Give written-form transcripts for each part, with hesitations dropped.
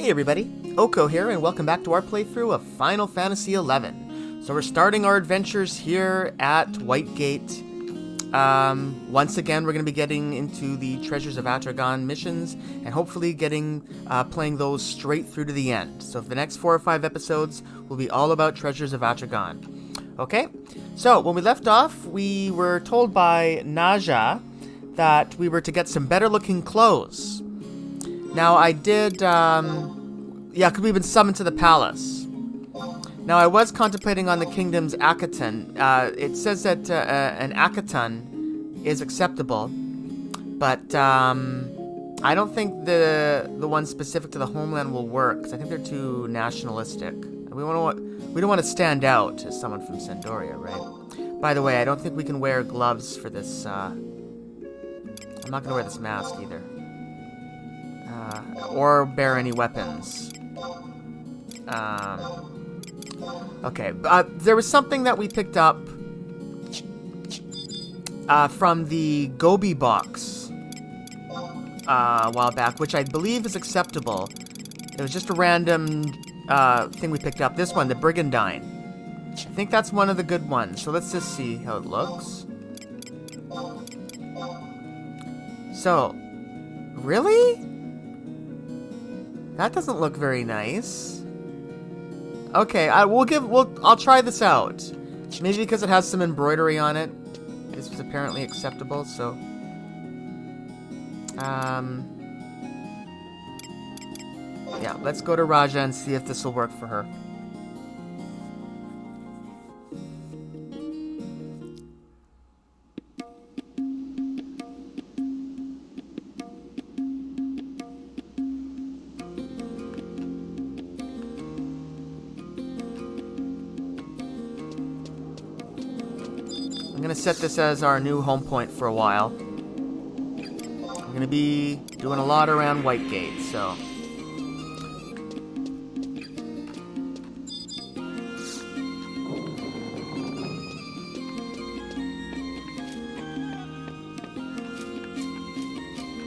Hey everybody, Oko here, and welcome back to our playthrough of Final Fantasy XI. So we're starting our adventures here at Whitegate. Once again, we're going to be getting into the Treasures of Atragon missions, and hopefully playing those straight through to the end. So for the next 4 or 5 episodes will be all about Treasures of Atragon. Okay, so when we left off, we were told by Naja that we were to get some better looking clothes. Now, I did, because we've been summoned to the palace. Now, I was contemplating on the kingdom's Akaton. It says that an Akaton is acceptable, but I don't think the one specific to the homeland will work, because I think they're too nationalistic. We don't want to stand out as someone from Sandoria, right? By the way, I don't think we can wear gloves for this. I'm not going to wear this mask either. Or bear any weapons. Okay, there was something that we picked up from the Gobi box a while back, which I believe is acceptable. It was just a random thing we picked up. This one, the Brigandine. I think that's one of the good ones. So let's just see how it looks. So, really? That doesn't look very nice. Okay, I'll try this out. Maybe because it has some embroidery on it. This was apparently acceptable, so yeah, let's go to Raja and see if this will work for her. I'm gonna set this as our new home point for a while. I'm gonna be doing a lot around Whitegate, so.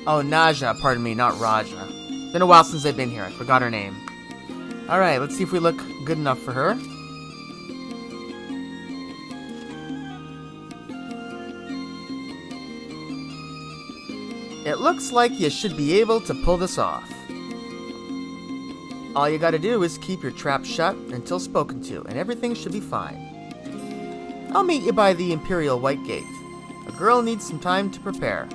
Oh, Naja, pardon me, not Raja. It's been a while since I've been here, I forgot her name. Alright, let's see if we look good enough for her. It looks like you should be able to pull this off. All you gotta do is keep your trap shut until spoken to, and everything should be fine. I'll meet you by the Imperial Whitegate. A girl needs some time to prepare.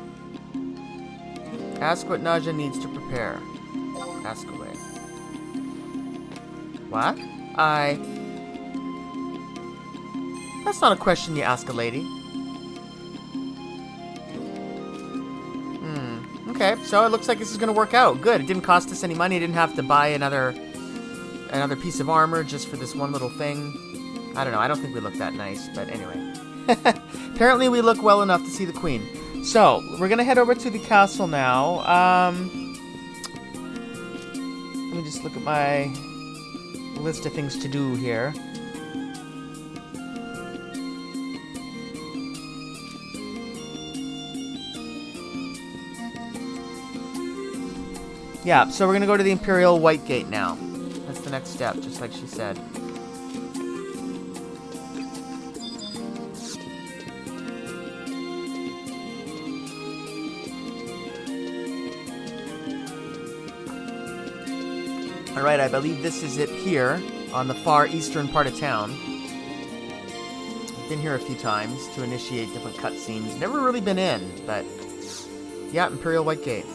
Ask what Naja needs to prepare. Ask away. What? That's not a question you ask a lady. Okay, so it looks like this is going to work out. Good. It didn't cost us any money. I didn't have to buy another piece of armor just for this one little thing. I don't know. I don't think we look that nice, but anyway. Apparently we look well enough to see the queen. So, we're going to head over to the castle now. Let me just look at my list of things to do here. Yeah, so we're going to go to the Imperial Whitegate now. That's the next step, just like she said. Alright, I believe this is it here, on the far eastern part of town. I've been here a few times to initiate different cutscenes. Never really been in, but yeah, Imperial Whitegate.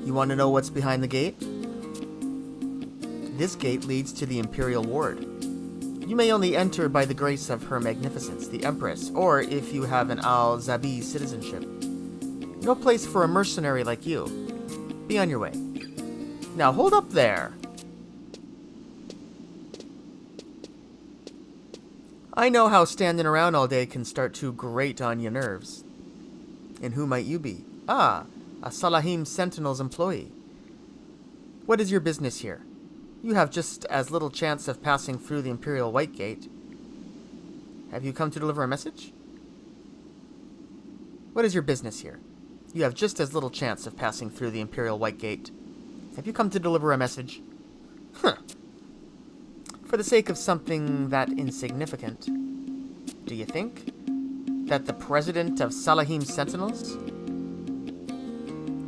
You want to know what's behind the gate? This gate leads to the Imperial Ward. You may only enter by the grace of Her Magnificence, the Empress, or if you have an Al-Zabi citizenship. No place for a mercenary like you. Be on your way. Now hold up there! I know how standing around all day can start to grate on your nerves. And who might you be? Ah, a Salahim Sentinel's employee. What is your business here? You have just as little chance of passing through the Imperial White Gate. Have you come to deliver a message? What is your business here? You have just as little chance of passing through the Imperial White Gate. Have you come to deliver a message? Huh. For the sake of something that insignificant, do you think that the president of Salahim Sentinels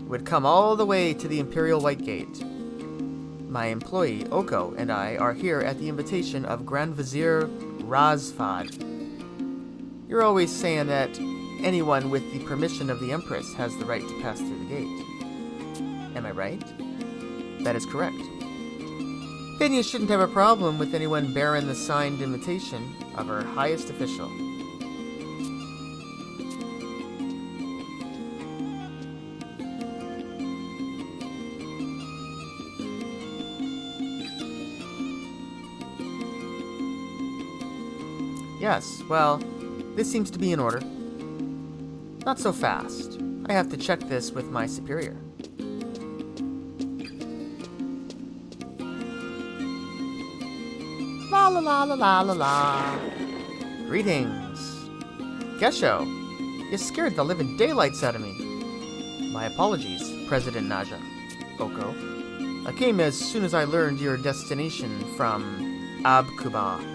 would come all the way to the Imperial White Gate? My employee, Oko, and I are here at the invitation of Grand Vizier Razfad. You're always saying that anyone with the permission of the Empress has the right to pass through the gate. Am I right? That is correct. Then you shouldn't have a problem with anyone bearing the signed invitation of her highest official. Yes, well, this seems to be in order. Not so fast. I have to check this with my superior. La la la la la la la. Greetings. Gesho, you scared the living daylights out of me. My apologies, President Naja. Oko. I came as soon as I learned your destination from Abkuba.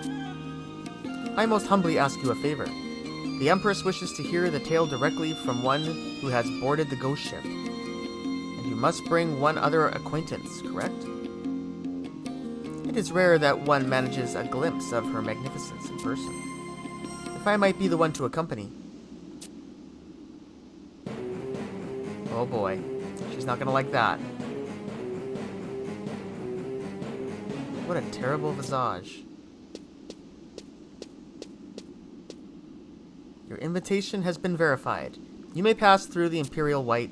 I most humbly ask you a favor. The Empress wishes to hear the tale directly from one who has boarded the ghost ship. And you must bring one other acquaintance, correct? It is rare that one manages a glimpse of her magnificence in person. If I might be the one to accompany. Oh boy, she's not gonna like that. What a terrible visage. Your invitation has been verified. You may pass through the Imperial White...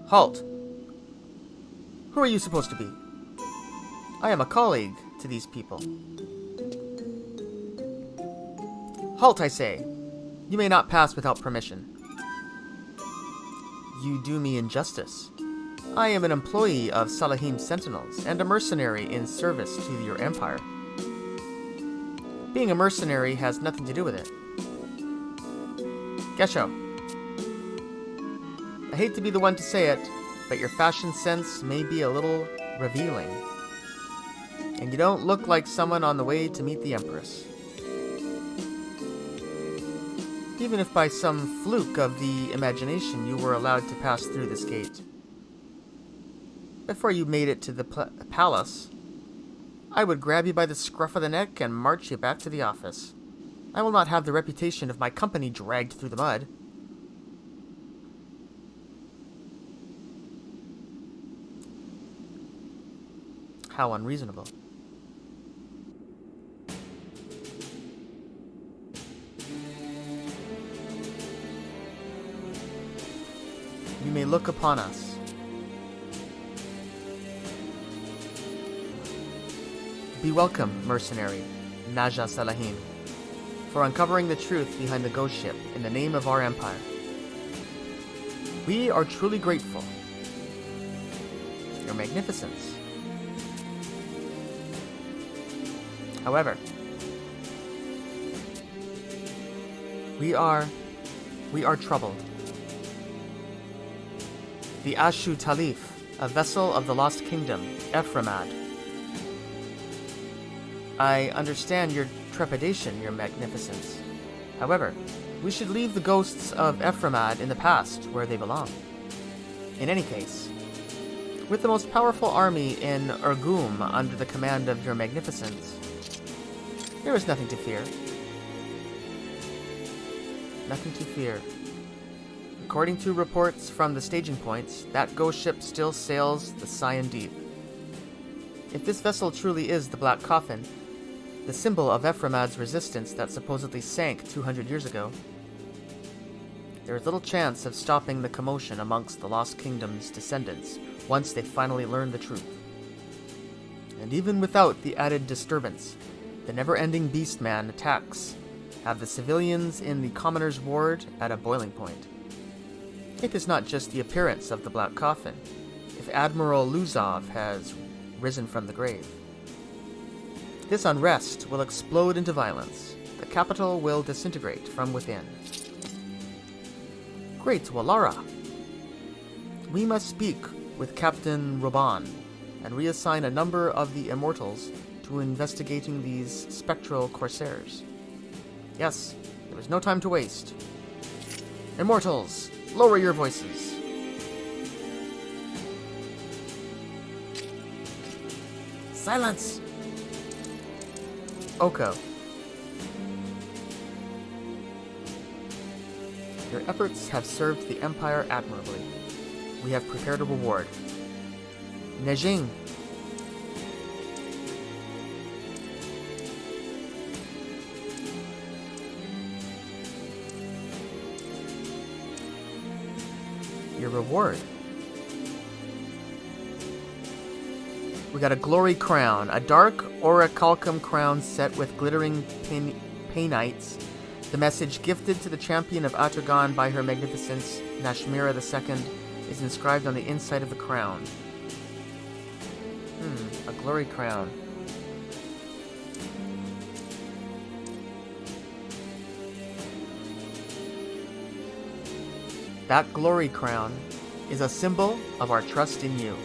Halt! Who are you supposed to be? I am a colleague to these people. Halt, I say! You may not pass without permission. You do me injustice. I am an employee of Salahim Sentinels and a mercenary in service to your empire. Being a mercenary has nothing to do with it. Gesho. I hate to be the one to say it, but your fashion sense may be a little revealing. And you don't look like someone on the way to meet the Empress. Even if by some fluke of the imagination you were allowed to pass through this gate. Before you made it to the palace, I would grab you by the scruff of the neck and march you back to the office. I will not have the reputation of my company dragged through the mud. How unreasonable. You may look upon us. Be welcome, mercenary, Naja Salahim, for uncovering the truth behind the ghost ship in the name of our empire. We are truly grateful. Your magnificence. However, we are troubled. The Ashu Talif, a vessel of the Lost Kingdom, Ephramad. I understand your trepidation, your magnificence. However, we should leave the ghosts of Ephramad in the past, where they belong. In any case, with the most powerful army in Urgum under the command of your magnificence, there is nothing to fear. Nothing to fear. According to reports from the staging points, that ghost ship still sails the Cyan Deep. If this vessel truly is the Black Coffin, the symbol of Ephramad's resistance that supposedly sank 200 years ago, there is little chance of stopping the commotion amongst the Lost Kingdom's descendants once they finally learn the truth. And even without the added disturbance, the never-ending Beastman attacks have the civilians in the Commoner's Ward at a boiling point. It is not just the appearance of the Black Coffin, if Admiral Luzov has risen from the grave. This unrest will explode into violence. The capital will disintegrate from within. Great Walara! We must speak with Captain Roban and reassign a number of the Immortals to investigating these spectral corsairs. Yes, there is no time to waste. Immortals, lower your voices. Silence! Oko. Your efforts have served the Empire admirably. We have prepared a reward. Nejing. Your reward. We got a glory crown, a dark orichalcum crown set with glittering painites. The message gifted to the champion of Atragon by Her Magnificence Nashmira II is inscribed on the inside of the crown. A glory crown. That glory crown is a symbol of our trust in you.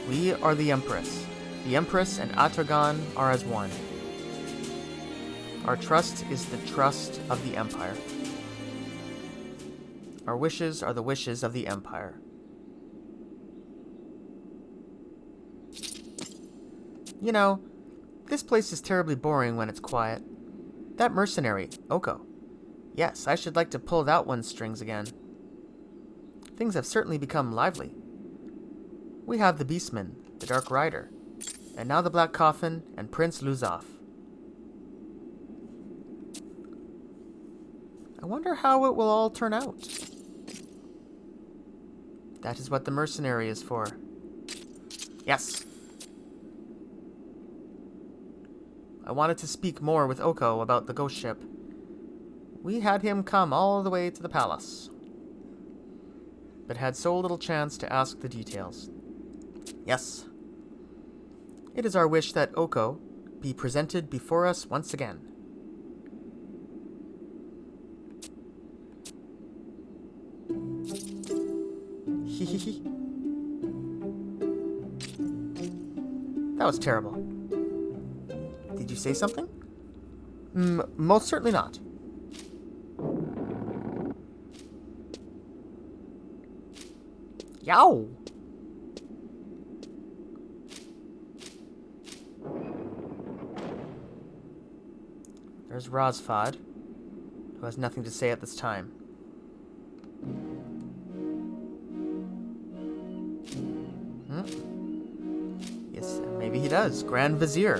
We are the Empress. The Empress and Atragon are as one. Our trust is the trust of the Empire. Our wishes are the wishes of the Empire. You know, this place is terribly boring when it's quiet. That mercenary, Oko. Yes, I should like to pull that one's strings again. Things have certainly become lively. We have the Beastman, the Dark Rider, and now the Black Coffin and Prince Luzov. I wonder how it will all turn out. That is what the mercenary is for. Yes. I wanted to speak more with Oko about the ghost ship. We had him come all the way to the palace, but had so little chance to ask the details. Yes. It is our wish that Oko be presented before us once again. Hehehe. That was terrible. Did you say something? Most certainly not. Yow! There's Rosfod, who has nothing to say at this time. Yes, maybe he does. Grand Vizier.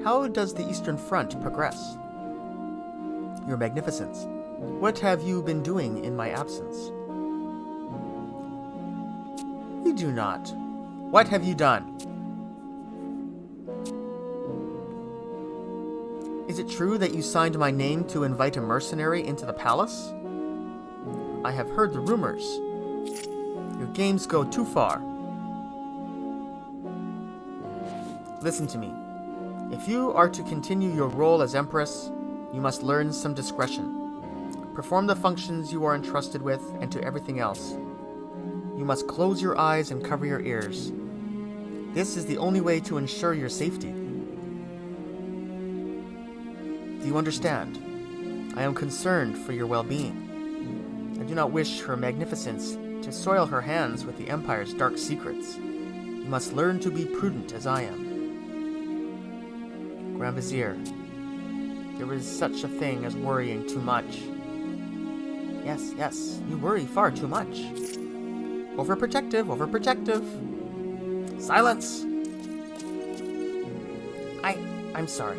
How does the Eastern Front progress? Your Magnificence, what have you been doing in my absence? We do not. What have you done? Is it true that you signed my name to invite a mercenary into the palace? I have heard the rumors. Your games go too far. Listen to me. If you are to continue your role as Empress, you must learn some discretion. Perform the functions you are entrusted with, and to everything else. You must close your eyes and cover your ears. This is the only way to ensure your safety. Do you understand? I am concerned for your well-being. I do not wish Her Magnificence to soil her hands with the Empire's dark secrets. You must learn to be prudent as I am. Grand Vizier, there is such a thing as worrying too much. Yes, you worry far too much. Overprotective. Silence! I'm sorry.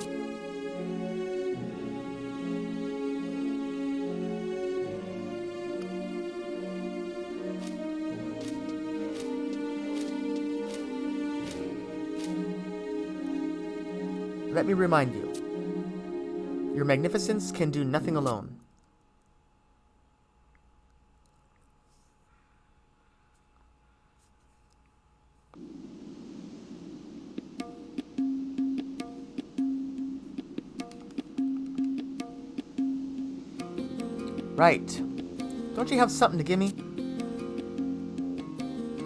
Let me remind you. Your magnificence can do nothing alone. Right. Don't you have something to give me? Do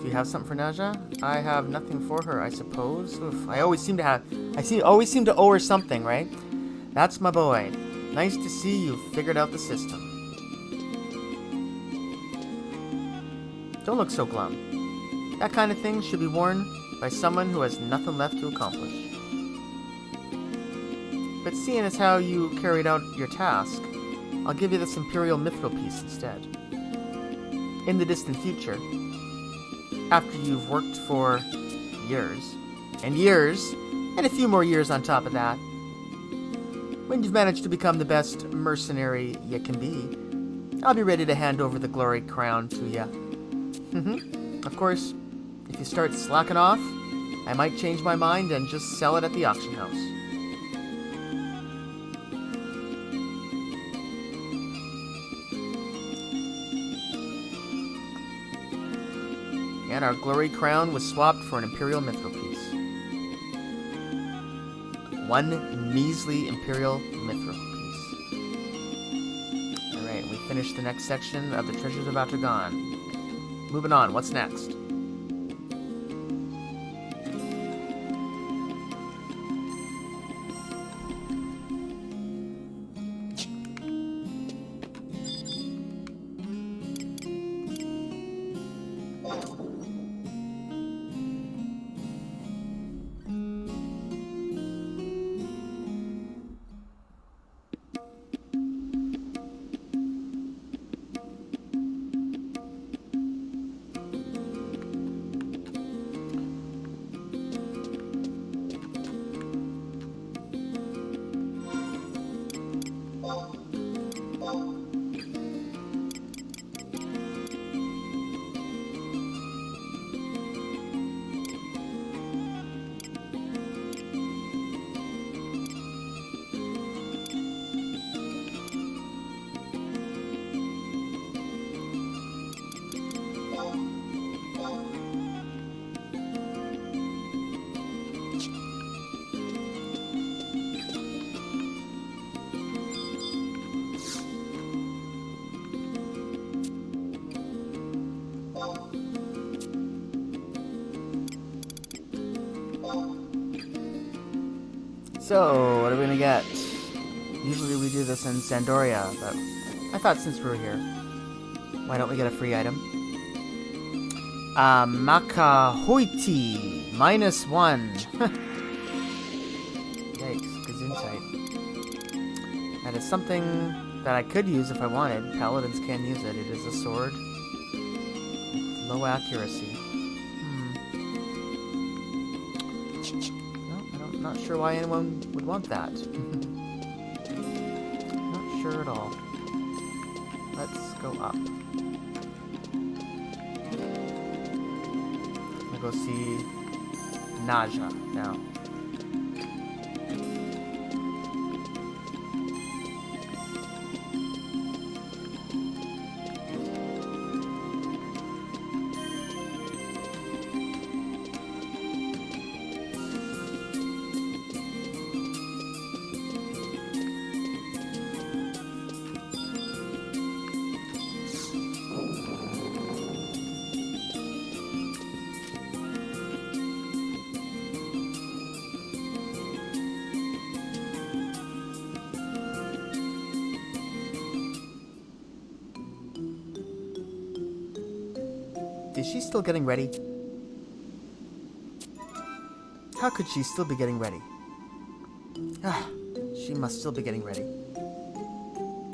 you have something for Naja? I have nothing for her, I suppose. Oof, I always seem to owe her something, right? That's my boy. Nice to see you've figured out the system. Don't look so glum. That kind of thing should be worn by someone who has nothing left to accomplish. But seeing as how you carried out your task, I'll give you this Imperial Mithril piece instead. In the distant future, after you've worked for years, and a few more years on top of that, when you've managed to become the best mercenary you can be, I'll be ready to hand over the glory crown to you. Of course, if you start slacking off, I might change my mind and just sell it at the auction house. And our glory crown was swapped for an Imperial Mithril piece. One measly Imperial Mithril piece. Alright, we finished the next section of the Treasures of Atragon. Moving on, what's next? So, what are we gonna get? Usually we do this in Sandoria, but I thought since we were here, why don't we get a free item? Makahoiti, -1. Yikes, Gesundheit. That is something that I could use if I wanted. Paladins can use it. It is a sword. Low accuracy. Not sure why anyone would want that. Not sure at all. Let's go up. I'll go see Naja now. Is she still getting ready? How could she still be getting ready? She must still be getting ready.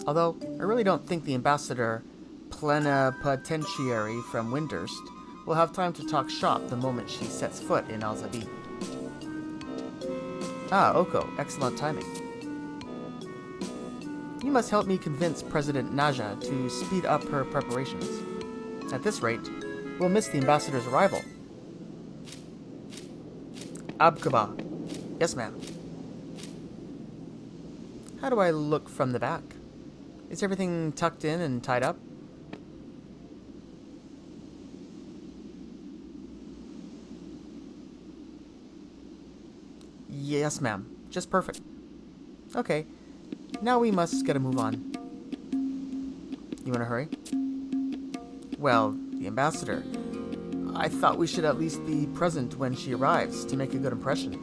Although, I really don't think the ambassador plenipotentiary from Windurst will have time to talk shop the moment she sets foot in Alzabi. Oko, excellent timing. You must help me convince President Naja to speed up her preparations. At this rate, we'll miss the ambassador's arrival. Abkaba. Yes, ma'am. How do I look from the back? Is everything tucked in and tied up? Yes, ma'am. Just perfect. Okay. Now we must get a move on. You in a hurry? Well, the ambassador. I thought we should at least be present when she arrives to make a good impression.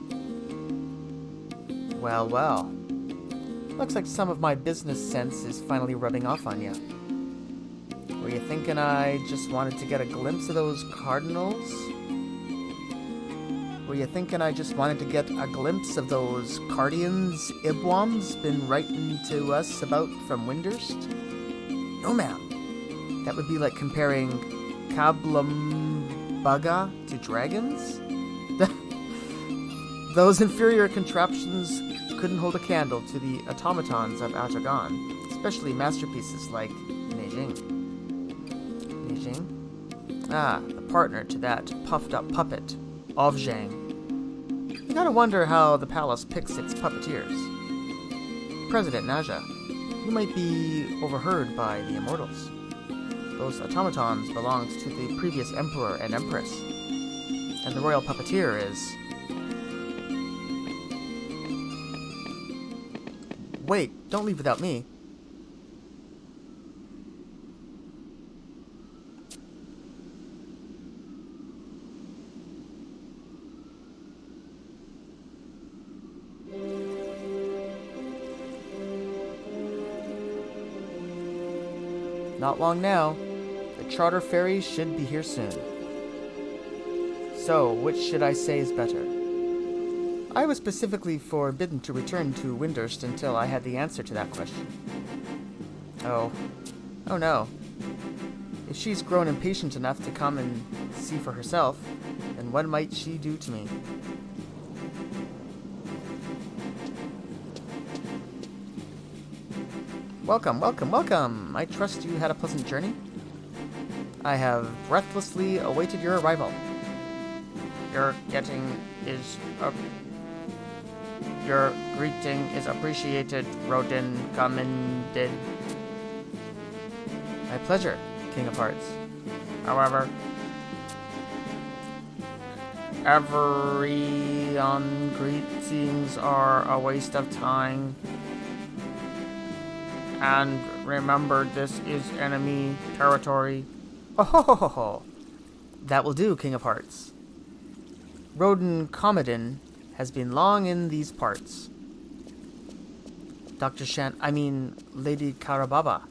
Well, well. Looks like some of my business sense is finally rubbing off on you. Were you thinking I just wanted to get a glimpse of those cardinals? Were you thinking I just wanted to get a glimpse of those Cardians Ibwams been writing to us about from Windurst? No, ma'am. That would be like comparing Kablumbaga to dragons? Those inferior contraptions couldn't hold a candle to the automatons of Atagon, especially masterpieces like Neijing. Neijing? Ah, the partner to that puffed-up puppet, Ovzhang. You gotta wonder how the palace picks its puppeteers. President Naja, you might be overheard by the immortals. Those automatons belonged to the previous emperor and empress, and the royal puppeteer is... Wait, don't leave without me. Not long now. The charter ferry should be here soon. So, which should I say is better? I was specifically forbidden to return to Windurst until I had the answer to that question. Oh. Oh no. If she's grown impatient enough to come and see for herself, then what might she do to me? Welcome, welcome, welcome! I trust you had a pleasant journey? I have breathlessly awaited your arrival. Your greeting is appreciated, Rodin commended. My pleasure, King of Hearts. However, every greetings are a waste of time. And remember, this is enemy territory. Oh ho ho ho ho! That will do, King of Hearts. Rodin Commodin has been long in these parts. Lady Karababa.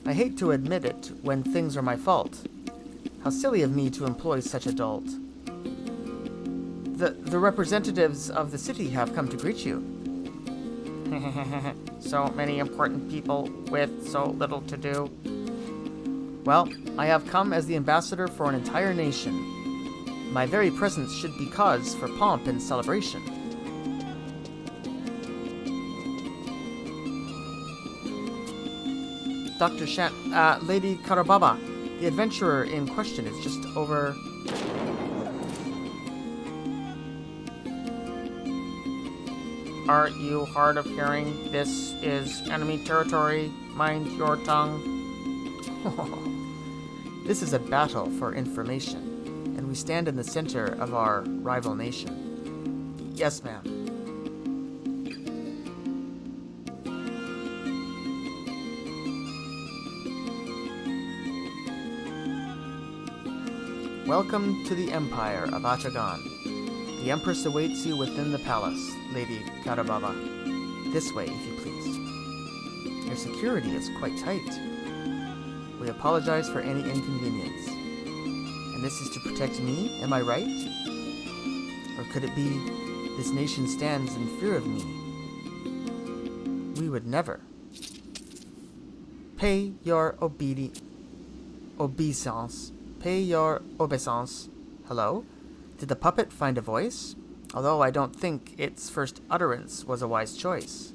I hate to admit it when things are my fault. How silly of me to employ such a dolt. The representatives of the city have come to greet you. So many important people with so little to do. Well, I have come as the ambassador for an entire nation. My very presence should be cause for pomp and celebration. Dr. Lady Karababa, the adventurer in question is just over... Are you hard of hearing? This is enemy territory. Mind your tongue. This is a battle for information, and we stand in the center of our rival nation. Yes, ma'am. Welcome to the Empire of Achagan. The Empress awaits you within the palace, Lady Karababa. This way, if you please. Your security is quite tight. We apologize for any inconvenience. And this is to protect me, am I right? Or could it be this nation stands in fear of me? We would never. Pay your obeisance. Pay your obeisance. Hello? Did the puppet find a voice? Although I don't think its first utterance was a wise choice.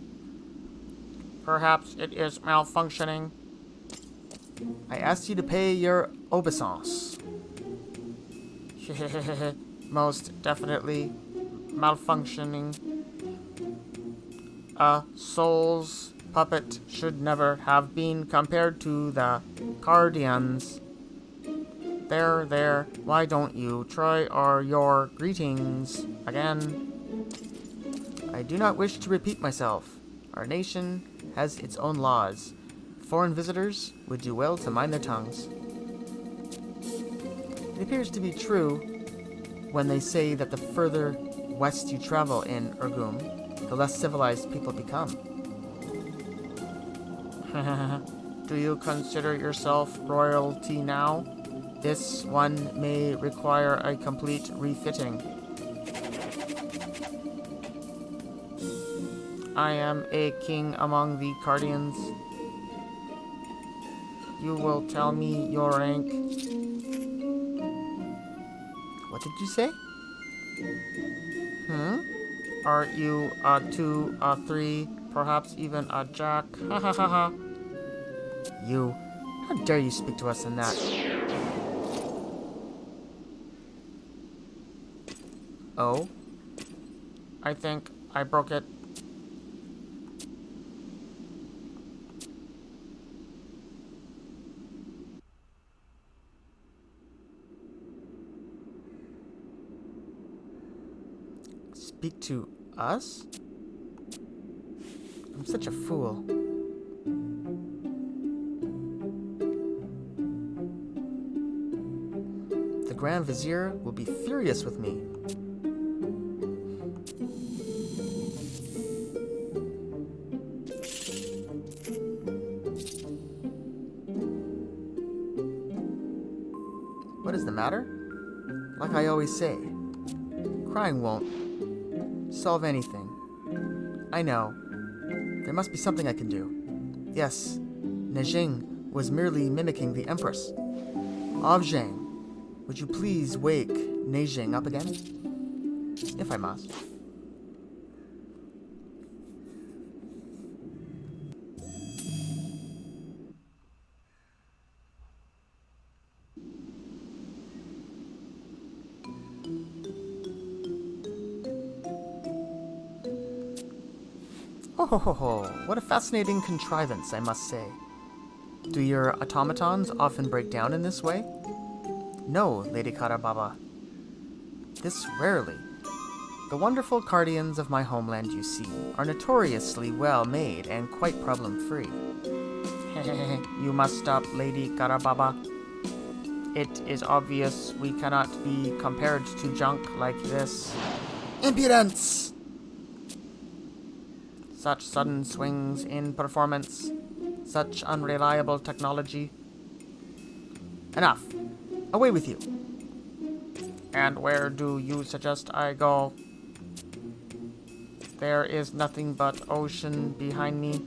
Perhaps it is malfunctioning. I asked you to pay your obeisance. Most definitely malfunctioning. a soul's puppet should never have been compared to the Guardians. There, why don't you try your greetings again? I do not wish to repeat myself. Our nation has its own laws. Foreign visitors would do well to mind their tongues. It appears to be true when they say that the further west you travel in Urgum, the less civilized people become. Do you consider yourself royalty now? This one may require a complete refitting. I am a king among the Guardians. You will tell me your rank. What did you say? Are you a 2, a 3, perhaps even a jack? Ha ha ha ha. You, how dare you speak to us in that? Oh? I think I broke it. Speak to us? I'm such a fool. The Grand Vizier will be furious with me. What is the matter? Like I always say, crying won't solve anything. I know. There must be something I can do. Yes, Nejing was merely mimicking the Empress. Avjang, would you please wake Nejing up again? If I must. Oh ho ho ho, what a fascinating contrivance, I must say. Do your automatons often break down in this way? No, Lady Karababa. This rarely. The wonderful Guardians of my homeland, you see, are notoriously well made and quite problem-free. You must stop, Lady Karababa. It is obvious we cannot be compared to junk like this. Impudence! Such sudden swings in performance, such unreliable technology. Enough. Away with you. And where do you suggest I go? There is nothing but ocean behind me.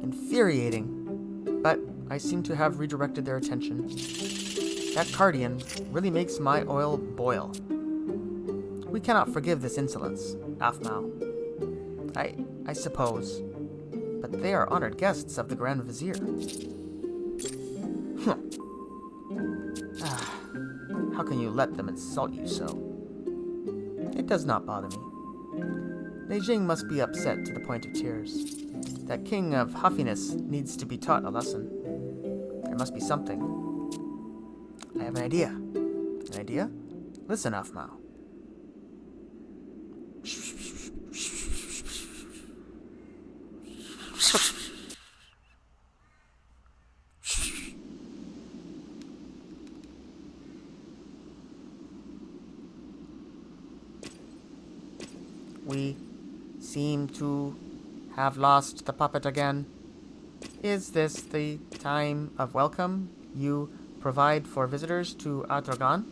Infuriating, but I seem to have redirected their attention. That Guardian really makes my oil boil. We cannot forgive this insolence, Afmao. I suppose. But they are honored guests of the Grand Vizier. How can you let them insult you so? It does not bother me. Nejing must be upset to the point of tears. That king of huffiness needs to be taught a lesson. There must be something. I have an idea. An idea? Listen, Afmao. We seem to have lost the puppet again. Is this the time of welcome you provide for visitors to Atragan?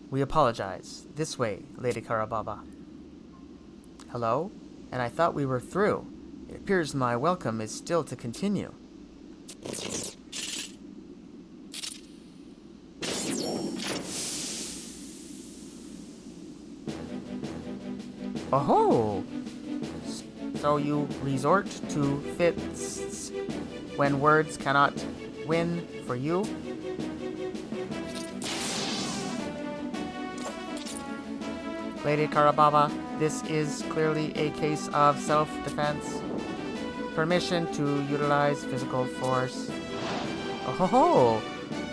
We apologize. This way, Lady Karababa. Hello? And I thought we were through. It appears my welcome is still to continue. Oh! So you resort to fits when words cannot win for you. Lady Karababa, this is clearly a case of self-defense. Permission to utilize physical force. Oh ho ho!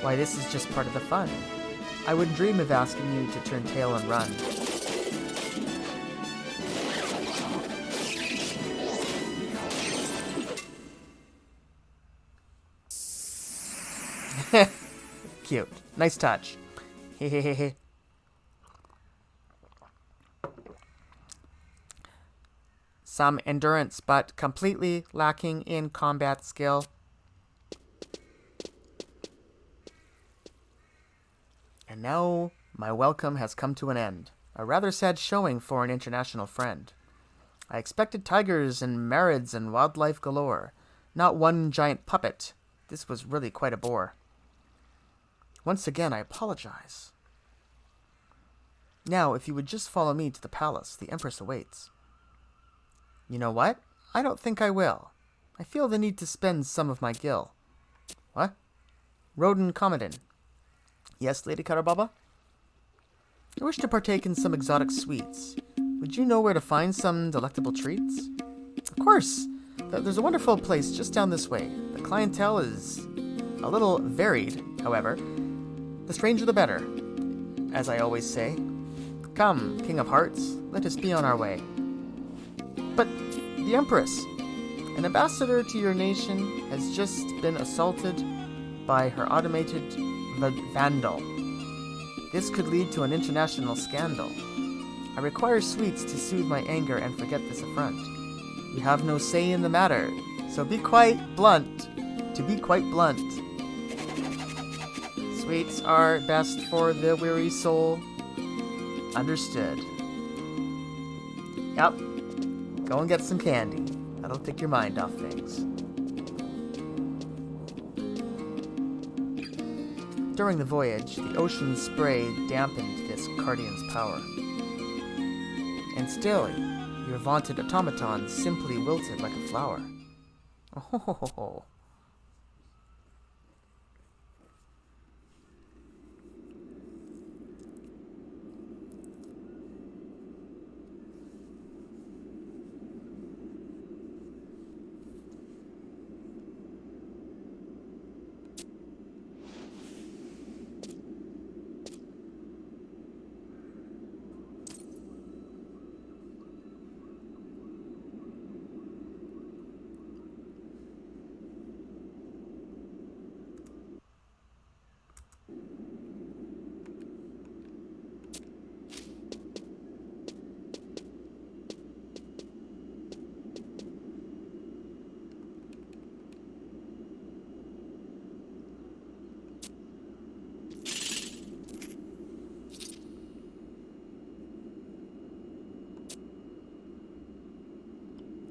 Why, this is just part of the fun. I wouldn't dream of asking you to turn tail and run. Cute. Nice touch. Hehehehe. Some endurance, but completely lacking in combat skill. And now, my welcome has come to an end. A rather sad showing for an international friend. I expected tigers and marids and wildlife galore. Not one giant puppet. This was really quite a bore. Once again, I apologize. Now, if you would just follow me to the palace, the Empress awaits. You know what? I don't think I will. I feel the need to spend some of my gil. What? Rodin Commodin. Yes, Lady Karababa? I wish to partake in some exotic sweets. Would you know where to find some delectable treats? Of course! There's a wonderful place just down this way. The clientele is a little varied, however. The stranger the better, as I always say. Come, King of Hearts, let us be on our way. But the Empress, an ambassador to your nation, has just been assaulted by her automated vandal. This could lead to an international scandal. I require sweets to soothe my anger and forget this affront. You have no say in the matter, so be quite blunt. To be quite blunt. Sweets are best for the weary soul. Understood. Yep. Go and get some candy. That'll take your mind off things. During the voyage, the ocean spray dampened this Cardian's power. And still, your vaunted automaton simply wilted like a flower. Oh.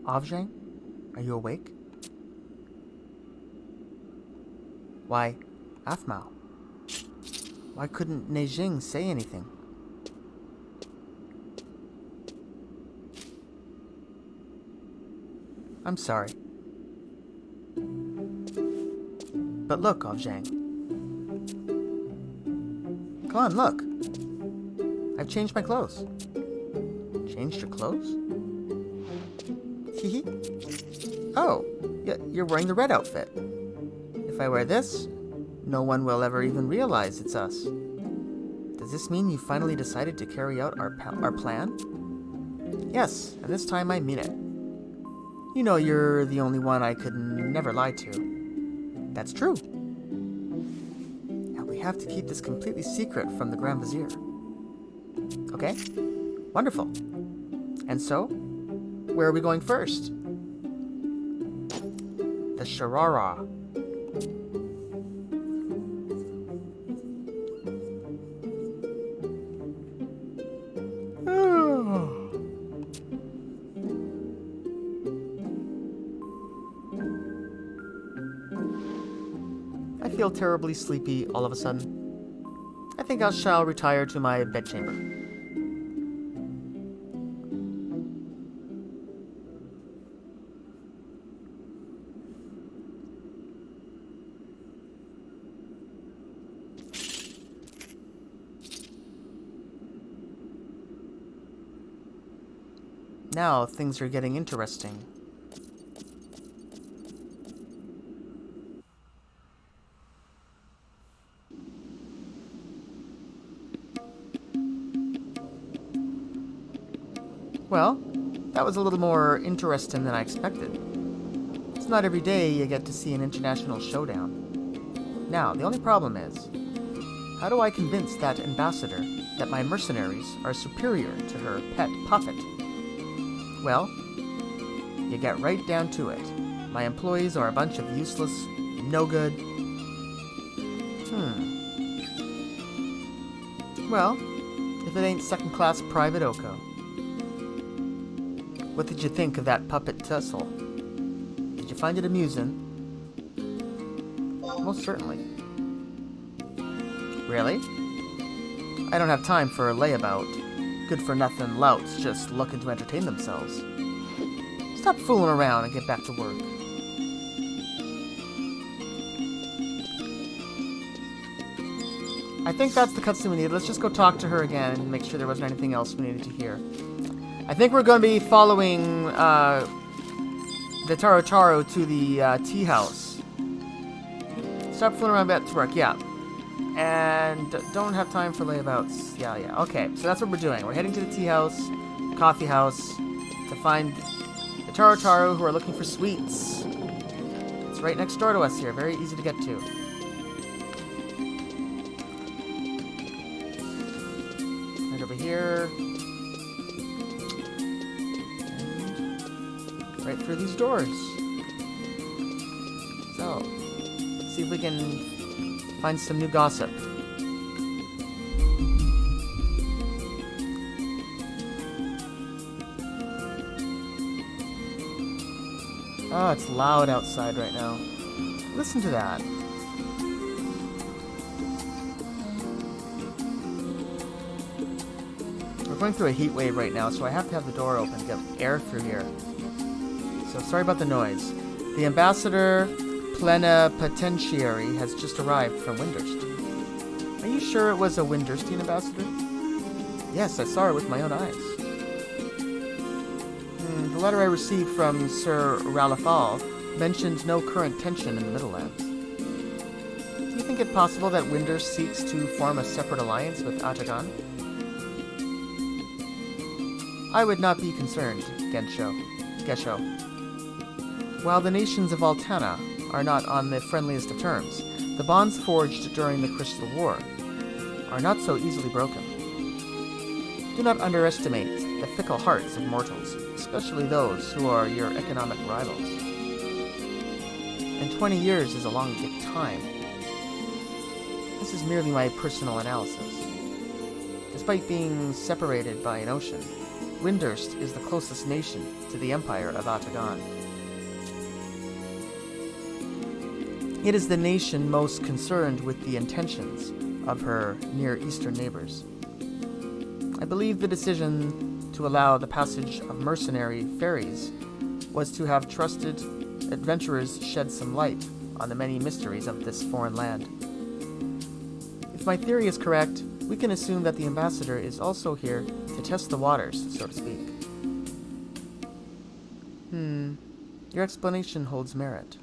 Avjang, are you awake? Why, Athmao, why couldn't Neijing say anything? I'm sorry. But look, Avjang. Come on, look. I've changed my clothes. Changed your clothes? Hehe. Oh, you're wearing the red outfit. If I wear this, no one will ever even realize it's us. Does this mean you finally decided to carry out our plan? Yes, and this time I mean it. You know you're the only one I could never lie to. That's true. And we have to keep this completely secret from the Grand Vizier. Okay? Wonderful. And so, where are we going first? The Sharara. I feel terribly sleepy all of a sudden. I think I shall retire to my bedchamber. Now things are getting interesting. Well, that was a little more interesting than I expected. It's not every day you get to see an international showdown. Now, the only problem is, how do I convince that ambassador that my mercenaries are superior to her pet puppet? Well, you get right down to it. My employees are a bunch of useless, no-good... Well, if it ain't second-class Private Oko. What did you think of that puppet tussle? Did you find it amusing? Most certainly. Really? I don't have time for a layabout. Good-for-nothing louts just looking to entertain themselves. Stop fooling around and get back to work. I think that's the cutscene we need. Let's just go talk to her again and make sure there wasn't anything else we needed to hear. I think we're going to be following the Taro Taro to the tea house. Stop fooling around, back to work, yeah. And don't have time for layabouts. Yeah. Okay, so that's what we're doing. We're heading to the tea house, coffee house, to find the Taro Taro who are looking for sweets. It's right next door to us here. Very easy to get to. Right over here. And right through these doors. So, let's see if we can find some new gossip. Oh, it's loud outside right now. Listen to that. We're going through a heat wave right now, so I have to have the door open to get air through here. So sorry about the noise. The ambassador plenipotentiary has just arrived from Winderst. Are you sure it was a Winderstian ambassador? Yes, I saw her with my own eyes. The letter I received from Sir Ralifal mentioned no current tension in the Middlelands. Do you think it possible that Winderst seeks to form a separate alliance with Atagan? I would not be concerned, Gesho. While the nations of Altana are not on the friendliest of terms, the bonds forged during the Crystal War are not so easily broken. Do not underestimate the fickle hearts of mortals, especially those who are your economic rivals. And 20 years is a long time. This is merely my personal analysis. Despite being separated by an ocean, Winderst is the closest nation to the Empire of Atagan. It is the nation most concerned with the intentions of her Near Eastern neighbors. I believe the decision to allow the passage of mercenary ferries was to have trusted adventurers shed some light on the many mysteries of this foreign land. If my theory is correct, we can assume that the ambassador is also here to test the waters, so to speak. Your explanation holds merit.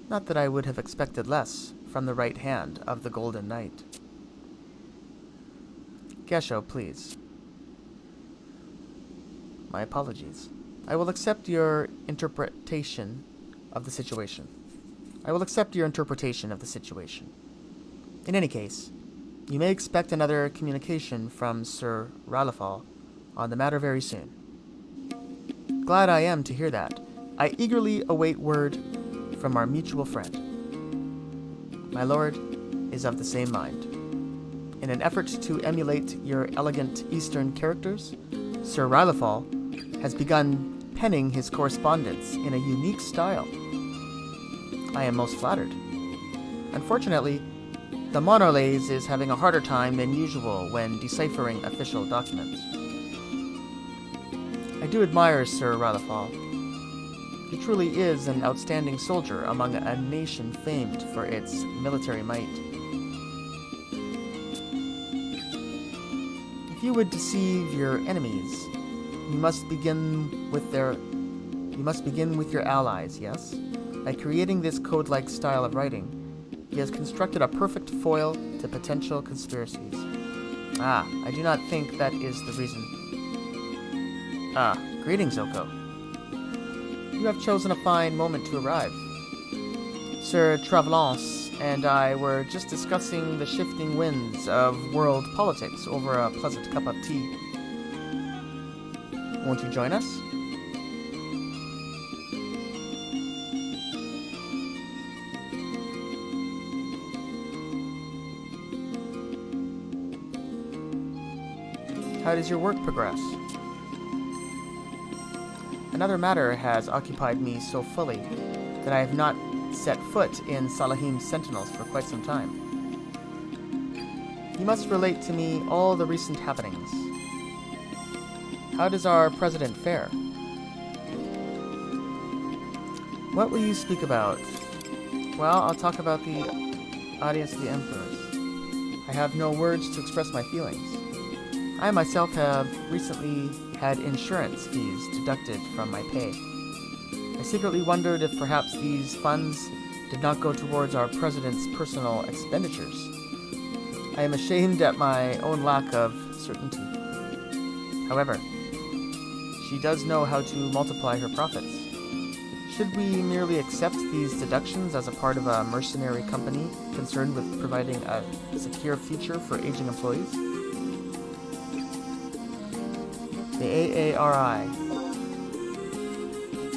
Not that I would have expected less from the right hand of the Golden Knight. Gesho, please. My apologies. I will accept your interpretation of the situation. In any case, you may expect another communication from Sir Ralifal on the matter very soon. Glad I am to hear that. I eagerly await word from our mutual friend. My lord is of the same mind. In an effort to emulate your elegant Eastern characters, Sir Ralifal has begun penning his correspondence in a unique style. I am most flattered. Unfortunately, the Monolese is having a harder time than usual when deciphering official documents. I do admire Sir Ralifal. He truly is an outstanding soldier among a nation famed for its military might. If you would deceive your enemies, you must begin with your allies, yes? By creating this code-like style of writing, he has constructed a perfect foil to potential conspiracies. Ah, I do not think that is the reason. Ah, greetings, Oko. You have chosen a fine moment to arrive. Sir Travelance and I were just discussing the shifting winds of world politics over a pleasant cup of tea. Won't you join us? How does your work progress? Another matter has occupied me so fully that I have not set foot in Salahim's sentinels for quite some time. You must relate to me all the recent happenings. How does our president fare? What will you speak about? Well, I'll talk about the audience of the emperors. I have no words to express my feelings. I myself have recently had insurance fees deducted from my pay. I secretly wondered if perhaps these funds did not go towards our president's personal expenditures. I am ashamed at my own lack of certainty. However, she does know how to multiply her profits. Should we merely accept these deductions as a part of a mercenary company concerned with providing a secure future for aging employees? The AARI.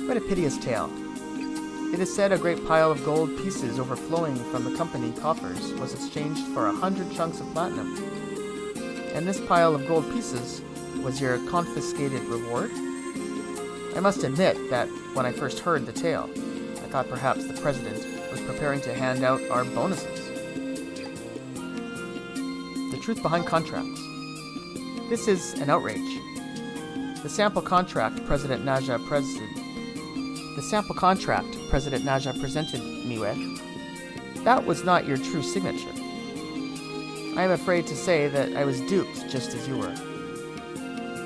What a piteous tale. It is said a great pile of gold pieces overflowing from the company coffers was exchanged for 100 chunks of platinum. And this pile of gold pieces was your confiscated reward? I must admit that when I first heard the tale, I thought perhaps the president was preparing to hand out our bonuses. The truth behind contracts. This is an outrage. The sample contract President Naja presented me with, that was not your true signature. I am afraid to say that I was duped just as you were.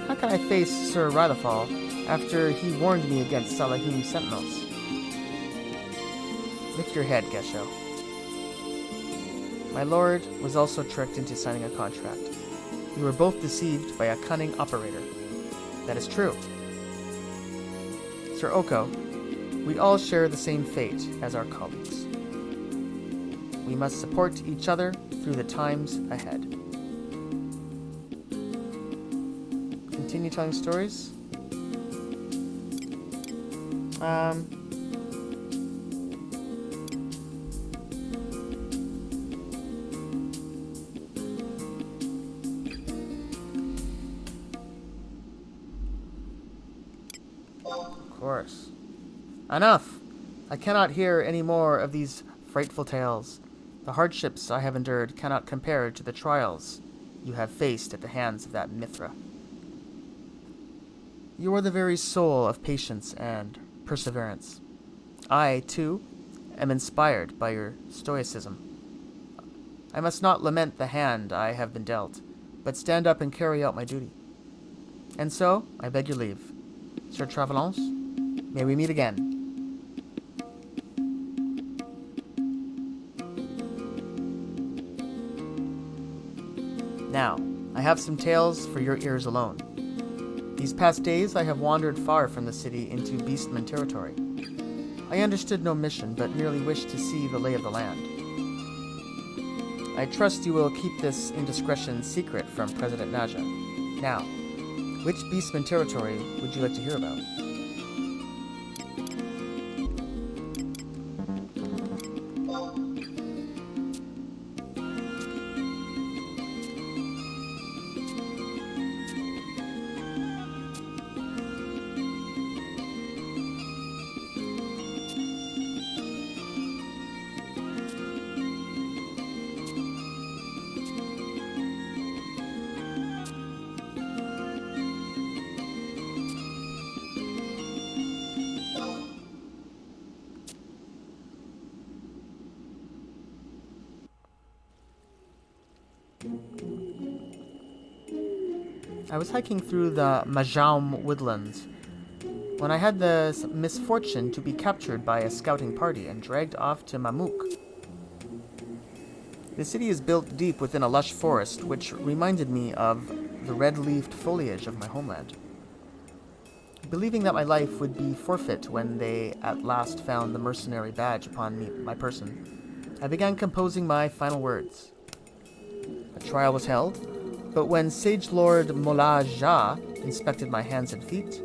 How can I face Sir Rylafal after he warned me against Salahim's sentinels? Lift your head, Gesho. My lord was also tricked into signing a contract. You were both deceived by a cunning operator. That is true. Sir Oko, we all share the same fate as our colleagues. We must support each other through the times ahead. Continue telling stories? Of course. Enough! I cannot hear any more of these frightful tales. The hardships I have endured cannot compare to the trials you have faced at the hands of that Mithra. You are the very soul of patience and perseverance. I, too, am inspired by your stoicism. I must not lament the hand I have been dealt, but stand up and carry out my duty. And so, I beg your leave. Sir Travelance, may we meet again. Now, I have some tales for your ears alone. These past days I have wandered far from the city into Beastman territory. I understood no mission, but merely wished to see the lay of the land. I trust you will keep this indiscretion secret from President Naja. Now, which Beastman territory would you like to hear about? I was hiking through the Majaum woodlands when I had the misfortune to be captured by a scouting party and dragged off to Mamouk. The city is built deep within a lush forest, which reminded me of the red-leafed foliage of my homeland. Believing that my life would be forfeit when they at last found the mercenary badge upon my person, I began composing my final words. A trial was held, but when Sage Lord Mola Jah inspected my hands and feet,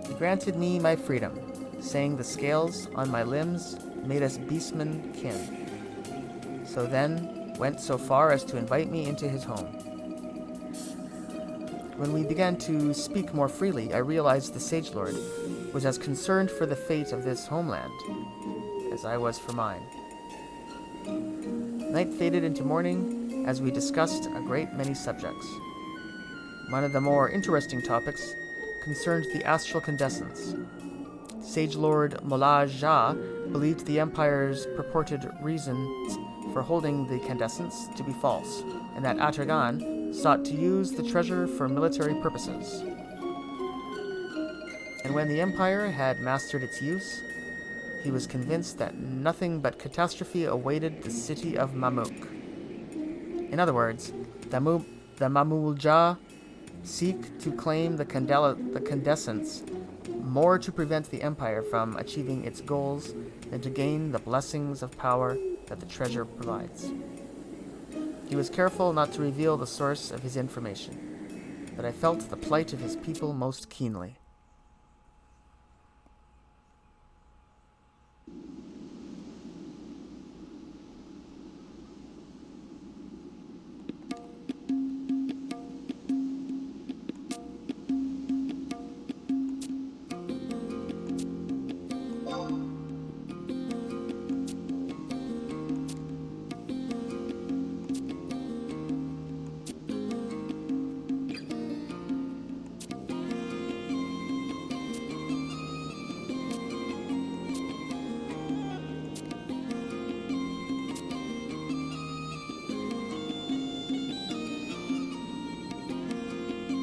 he granted me my freedom, saying the scales on my limbs made us beastmen kin. So then went so far as to invite me into his home. When we began to speak more freely, I realized the Sage Lord was as concerned for the fate of this homeland as I was for mine. Night faded into morning as we discussed a great many subjects. One of the more interesting topics concerned the astral condescence. Sage Lord Mola Jah believed the Empire's purported reasons for holding the Candescence to be false, and that Atragan sought to use the treasure for military purposes. And when the Empire had mastered its use, he was convinced that nothing but catastrophe awaited the city of Mamouk. In other words, the Mamulja seek to claim the Candescence more to prevent the Empire from achieving its goals than to gain the blessings of power that the treasure provides. He was careful not to reveal the source of his information, but I felt the plight of his people most keenly.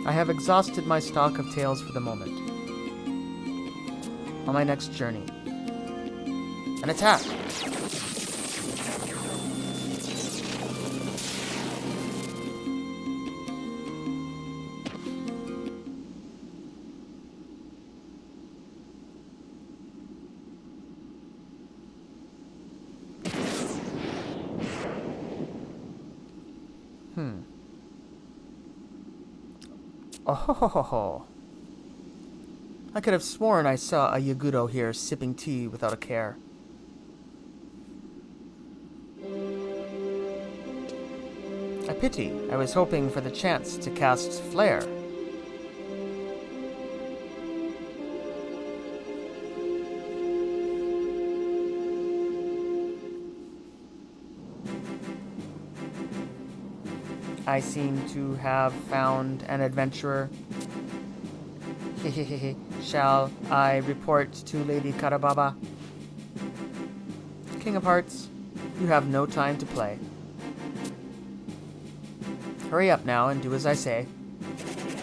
I have exhausted my stock of tales for the moment. On my next journey. An attack! Oh ho ho ho ho. I could have sworn I saw a Yagudo here sipping tea without a care. A pity. I was hoping for the chance to cast Flare. I seem to have found an adventurer. Shall I report to Lady Karababa? King of Hearts, you have no time to play. Hurry up now and do as I say.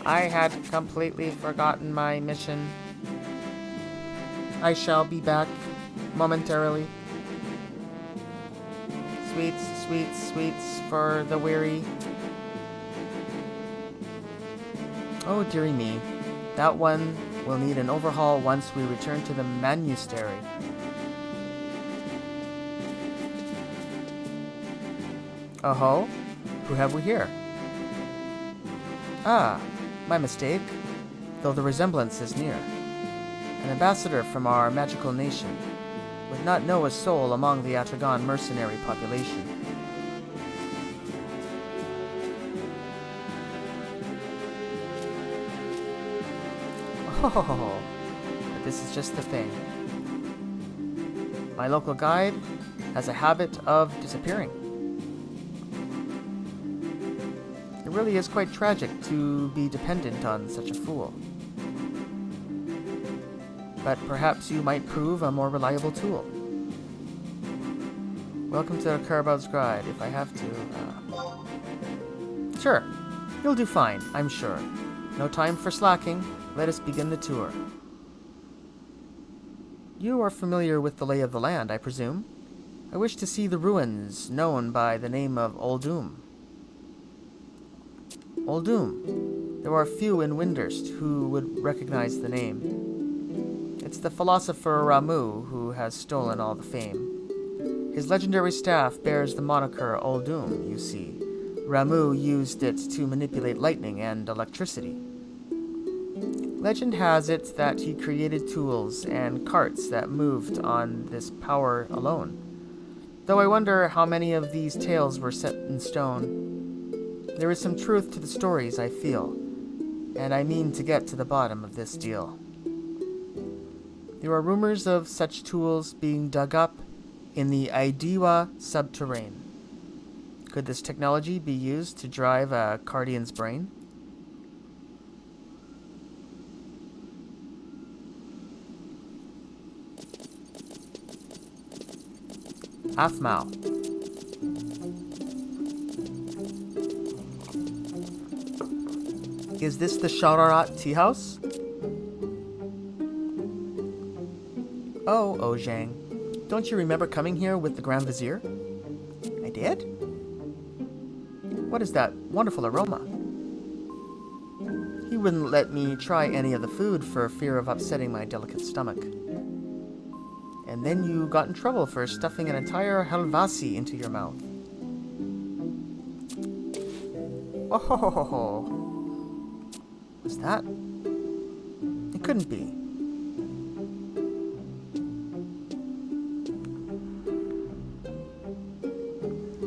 I had completely forgotten my mission. I shall be back momentarily. Sweets, sweets, sweets for the weary. Oh, dearie me. That one will need an overhaul once we return to the Manustery. Oh-ho? Who have we here? Ah, my mistake, though the resemblance is near. An ambassador from our magical nation would not know a soul among the Atragan mercenary population. Oh, but this is just the thing. My local guide has a habit of disappearing. It really is quite tragic to be dependent on such a fool. But perhaps you might prove a more reliable tool. Welcome to Carabal's Guide, if I have to. Sure. You'll do fine, I'm sure. No time for slacking. Let us begin the tour. You are familiar with the lay of the land, I presume? I wish to see the ruins known by the name of Uldum. Uldum. There are few in Windurst who would recognize the name. It's the philosopher Ramu who has stolen all the fame. His legendary staff bears the moniker Uldum, you see. Ramu used it to manipulate lightning and electricity. Legend has it that he created tools and carts that moved on this power alone. Though I wonder how many of these tales were set in stone. There is some truth to the stories, I feel, and I mean to get to the bottom of this deal. There are rumors of such tools being dug up in the Aidiwa subterrane. Could this technology be used to drive a Cardian's brain? Afmao. Is this the Shararat tea house? Oh, Ojang. Don't you remember coming here with the Grand Vizier? I did? What is that wonderful aroma? He wouldn't let me try any of the food for fear of upsetting my delicate stomach. And then you got in trouble for stuffing an entire helvasi into your mouth. Oh ho ho ho ho. Was that? It couldn't be.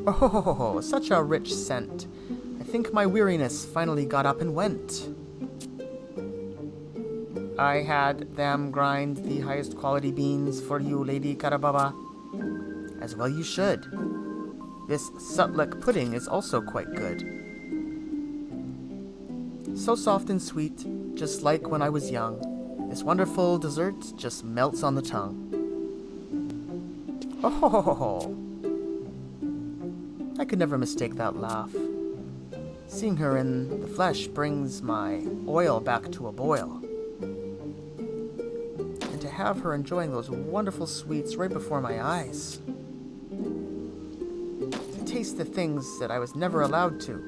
Oh ho ho ho ho, such a rich scent. I think my weariness finally got up and went. I had them grind the highest quality beans for you, Lady Karababa. As well you should. This sutlek pudding is also quite good. So soft and sweet, just like when I was young. This wonderful dessert just melts on the tongue. Oh ho ho ho ho. I could never mistake that laugh. Seeing her in the flesh brings my oil back to a boil. And to have her enjoying those wonderful sweets right before my eyes. To taste the things that I was never allowed to.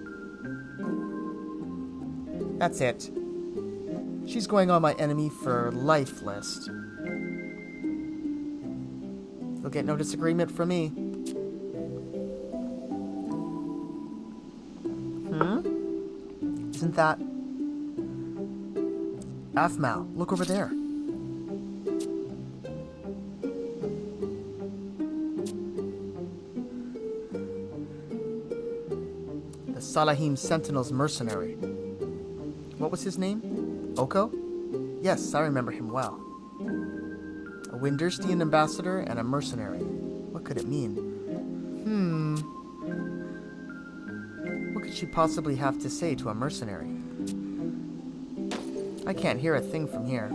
That's it. She's going on my enemy for life list. You'll get no disagreement from me. Isn't that... Afmao, look over there. The Salahim Sentinel's mercenary. What was his name? Oko? Yes, I remember him well. A Windurstian ambassador and a mercenary. What could it mean? What could she possibly have to say to a mercenary? I can't hear a thing from here.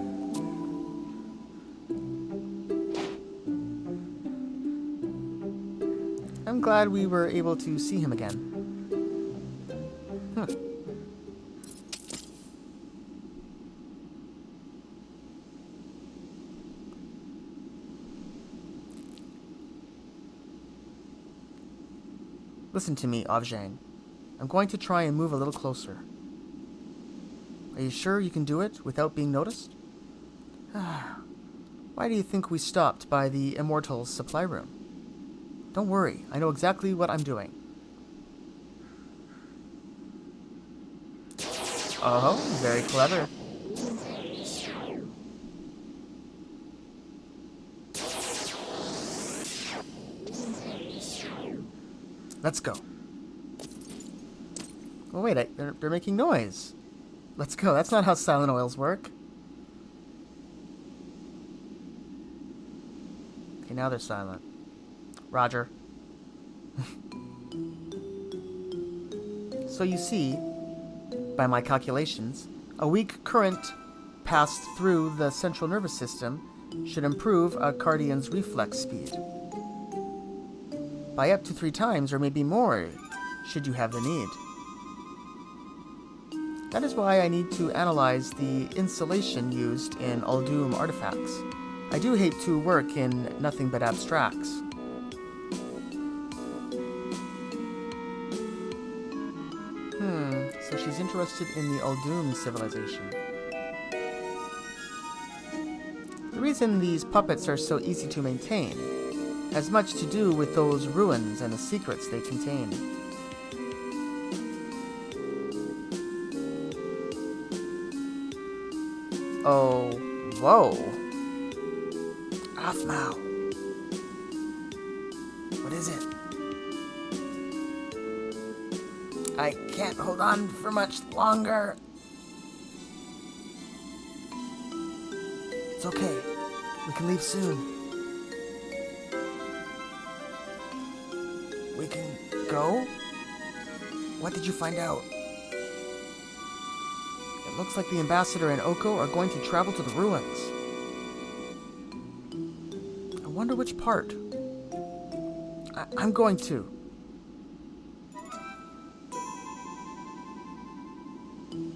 I'm glad we were able to see him again. Listen to me, Avjang. I'm going to try and move a little closer. Are you sure you can do it without being noticed? Why do you think we stopped by the Immortals supply room? Don't worry, I know exactly what I'm doing. Oh, very clever. Let's go. Oh wait, they're making noise. Let's go. That's not how silent oils work. Okay, now they're silent. Roger. So you see, by my calculations, a weak current passed through the central nervous system should improve a Cardian's reflex speed. By up to 3 times, or maybe more, should you have the need. That is why I need to analyze the insulation used in Uldum artifacts. I do hate to work in nothing but abstracts. So she's interested in the Uldum civilization. The reason these puppets are so easy to maintain has much to do with those ruins and the secrets they contain. Oh, whoa. Aphmau. What is it? I can't hold on for much longer. It's okay. We can leave soon. We can go? What did you find out? It looks like the ambassador and Oko are going to travel to the ruins. I wonder which part. I'm going to.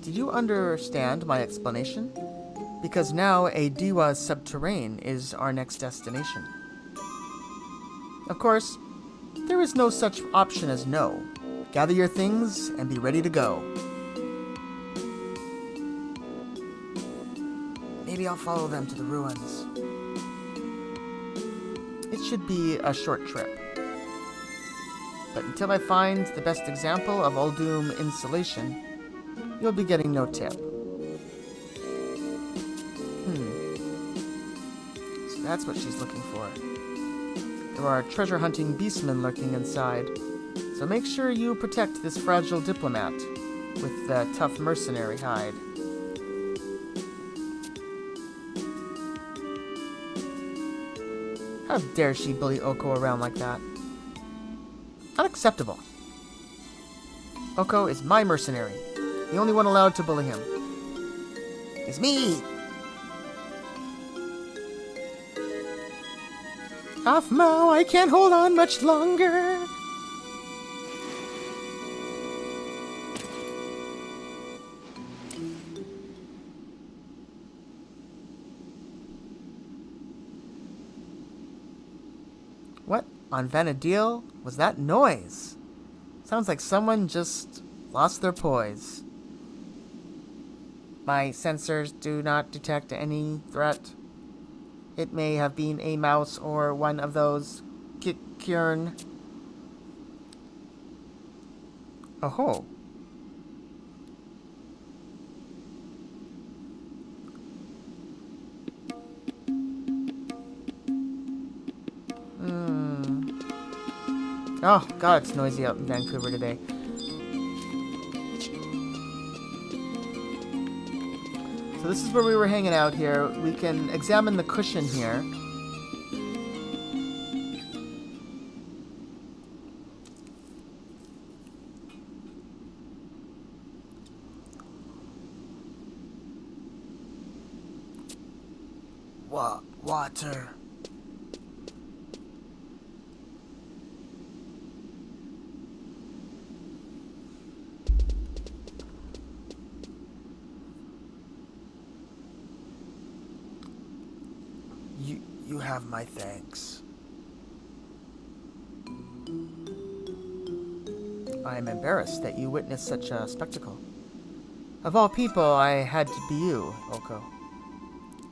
Did you understand my explanation? Because now a Diwa subterrane is our next destination. Of course, there is no such option as no. Gather your things and be ready to go. Maybe I'll follow them to the ruins. It should be a short trip. But until I find the best example of Uldum insulation, you'll be getting no tip. So that's what she's looking for. There are treasure-hunting beastmen lurking inside, so make sure you protect this fragile diplomat with the tough mercenary hide. How dare she bully Oko around like that? Unacceptable. Oko is my mercenary. The only one allowed to bully him is me! Aphmau, I can't hold on much longer! What on Vanadil was that noise? Sounds like someone just lost their poise. My sensors do not detect any threat. It may have been a mouse or one of those Kjörn. Oh-ho. Oh, God, it's noisy out in Vancouver today. So this is where we were hanging out here. We can examine the cushion here. Water. You have my thanks. I am embarrassed that you witnessed such a spectacle. Of all people, I had to be you, Oko.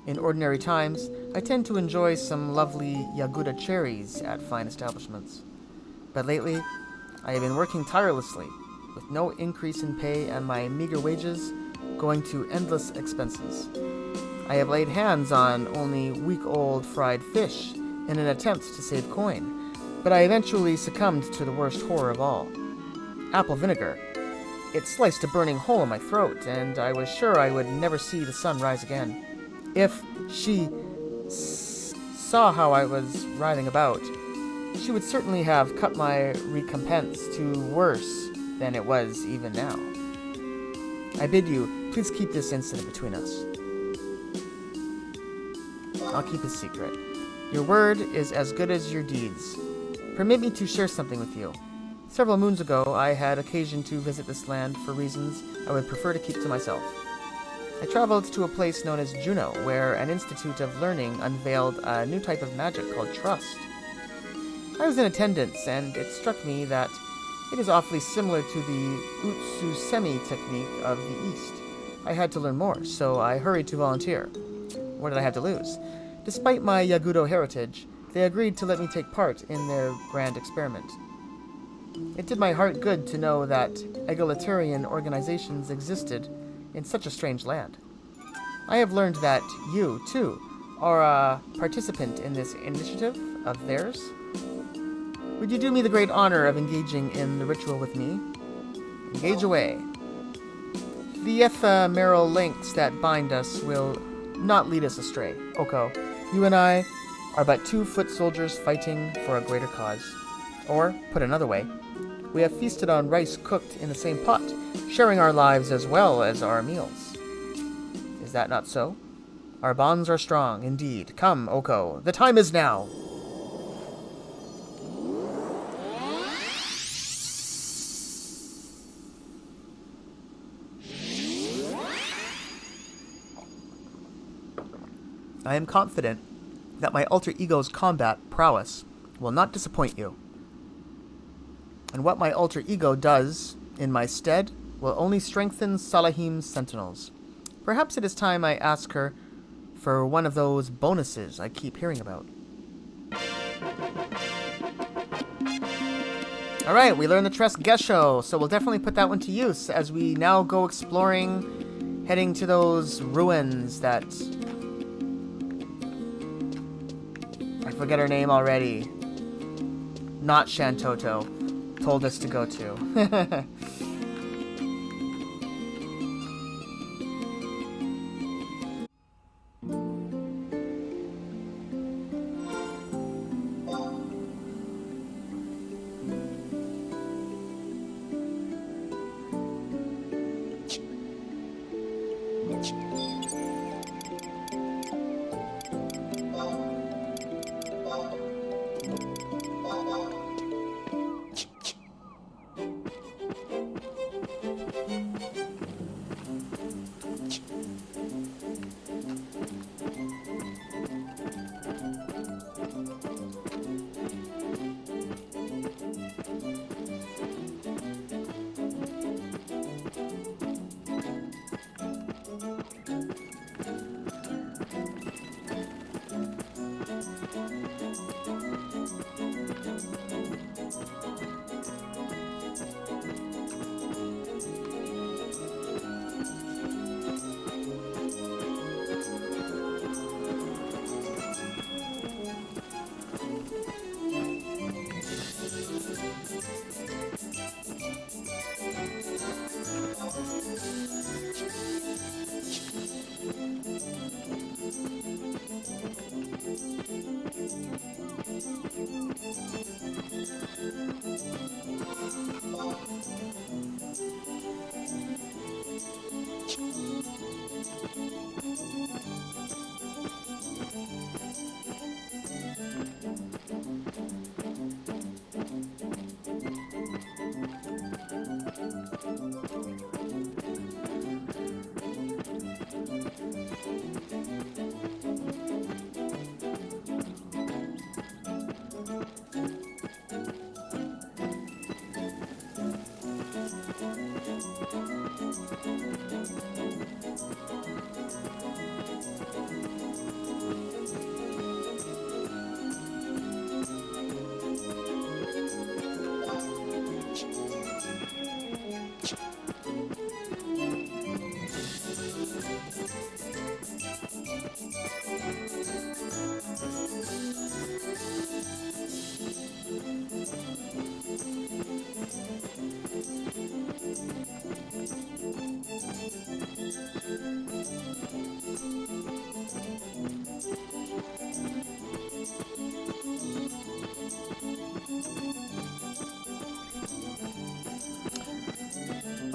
In ordinary times, I tend to enjoy some lovely Yaguda cherries at fine establishments. But lately, I have been working tirelessly, with no increase in pay and my meager wages going to endless expenses. I have laid hands on only week-old fried fish in an attempt to save coin, but I eventually succumbed to the worst horror of all. Apple vinegar. It sliced a burning hole in my throat, and I was sure I would never see the sun rise again. If she saw how I was writhing about, she would certainly have cut my recompense to worse than it was even now. I bid you, please keep this incident between us. I'll keep it secret. Your word is as good as your deeds. Permit me to share something with you. Several moons ago, I had occasion to visit this land for reasons I would prefer to keep to myself. I traveled to a place known as Juno, where an institute of learning unveiled a new type of magic called trust. I was in attendance, and it struck me that it is awfully similar to the Utsusemi technique of the East. I had to learn more, so I hurried to volunteer. What did I have to lose? Despite my Yagudo heritage, they agreed to let me take part in their grand experiment. It did my heart good to know that egalitarian organizations existed in such a strange land. I have learned that you, too, are a participant in this initiative of theirs. Would you do me the great honor of engaging in the ritual with me? Engage away. The ephemeral links that bind us will not lead us astray. Oko, you and I are but 2 foot soldiers fighting for a greater cause. Or, put another way, we have feasted on rice cooked in the same pot, sharing our lives as well as our meals. Is that not so? Our bonds are strong, indeed. Come, Oko, the time is now! I am confident that my alter ego's combat prowess will not disappoint you. And what my alter ego does in my stead will only strengthen Salahim's sentinels. Perhaps it is time I ask her for one of those bonuses I keep hearing about. Alright, we learned the Tres Gesho, so we'll definitely put that one to use as we now go exploring, heading to those ruins that... I forget her name already. Not Shantoto told us to go to.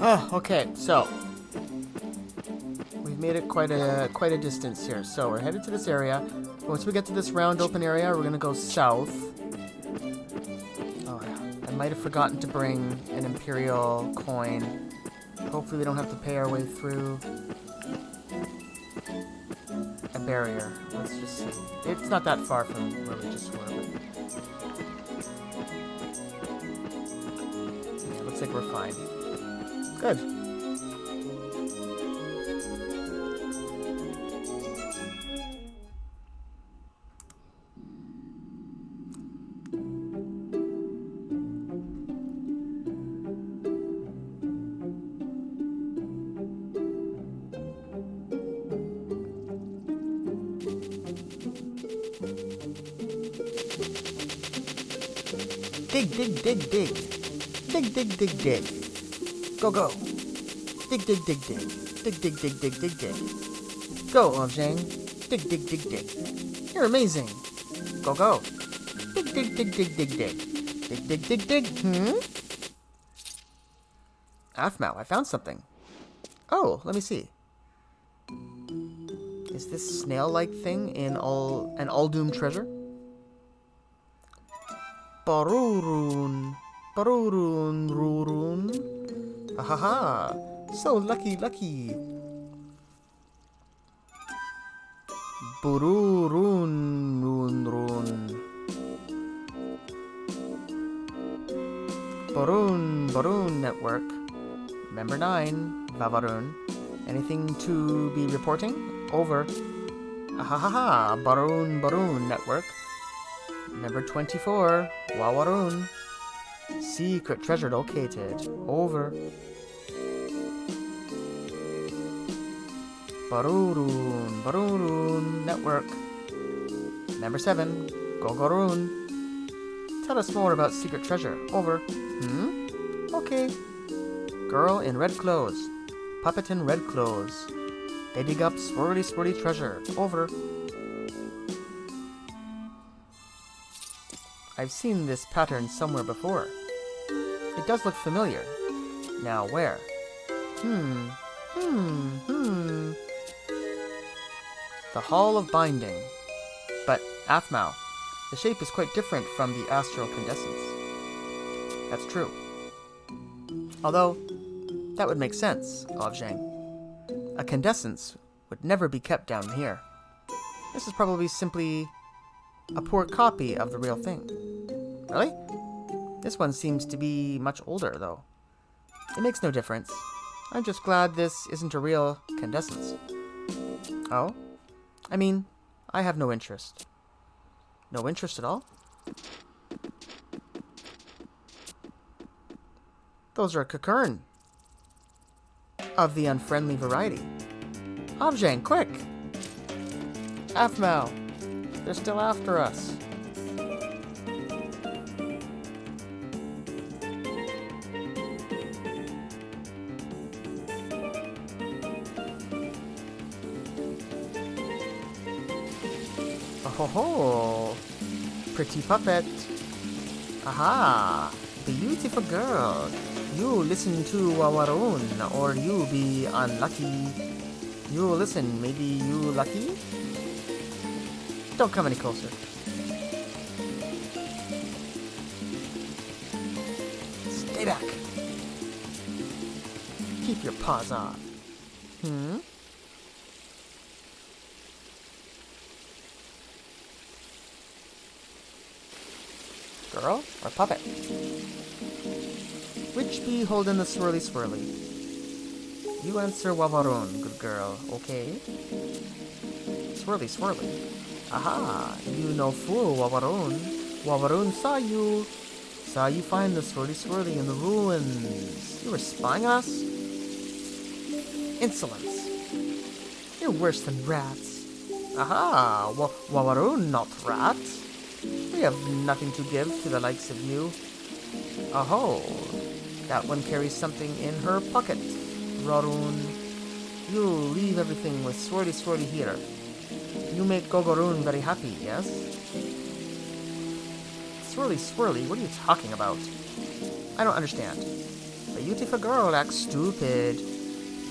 Oh, okay, so we've made it quite a distance here. So we're headed to this area. Once we get to this round open area, we're gonna go south. Oh, might have forgotten to bring an Imperial coin. Hopefully we don't have to pay our way through a barrier. Let's just see. It's not that far from where we just were. Yeah, looks like we're fine. Good. Dig, dig, dig, dig. Dig, dig, dig, dig. Go, go. Dig, dig, dig, dig. Dig, dig, dig, dig, dig, dig. Go, Objang. Dig, dig, dig, dig. You're amazing. Go, go. Dig, dig, dig, dig, dig, dig. Dig, dig, dig, dig. Aphmau, I found something. Oh, let me see. Is this snail-like thing in an Uldum treasure? Barurun. Barurun, rurun. Ahaha. So lucky, lucky. Bururun, run, run. Barun network. Member 9, Vavarun. Anything to be reporting? Over. Ahaha. Barun network. Member 24, Wawarun. Secret treasure located. Over. Barurun network. Member 7, Gogorun. Tell us more about secret treasure. Over. Okay. Girl in red clothes. Puppet in red clothes. They dig up swirly treasure. Over. I've seen this pattern somewhere before. It does look familiar. Now where? The Hall of Binding. But, Aphmau, the shape is quite different from the astral condensance. That's true. Although, that would make sense, Objang. A condensance would never be kept down here. This is probably simply a poor copy of the real thing. Really? This one seems to be much older, though. It makes no difference. I'm just glad this isn't a real condensance. Oh? I mean, I have no interest. No interest at all? Those are Kakern. Of the unfriendly variety. Objang, quick! Aphmau! They're still after us. Oh ho ho! Pretty puppet. Aha! Beautiful girl. You listen to Wawarun, or you be unlucky. You listen, maybe you lucky? Don't come any closer. Stay back. Keep your paws off. Girl or puppet? Which be holding the swirly? You answer Wawarun, good girl, okay? Swirly. Aha, you no fool, Wawarun. Wawarun saw you. Saw you find the swirly in the ruins. You were spying on us? Insolence. You're worse than rats. Aha, Wawarun, not rats. We have nothing to give to the likes of you. Aho, that one carries something in her pocket. Rarun, you leave everything with swirly here. You make Gogorun very happy, yes? Swirly, what are you talking about? I don't understand. The beautiful girl acts stupid.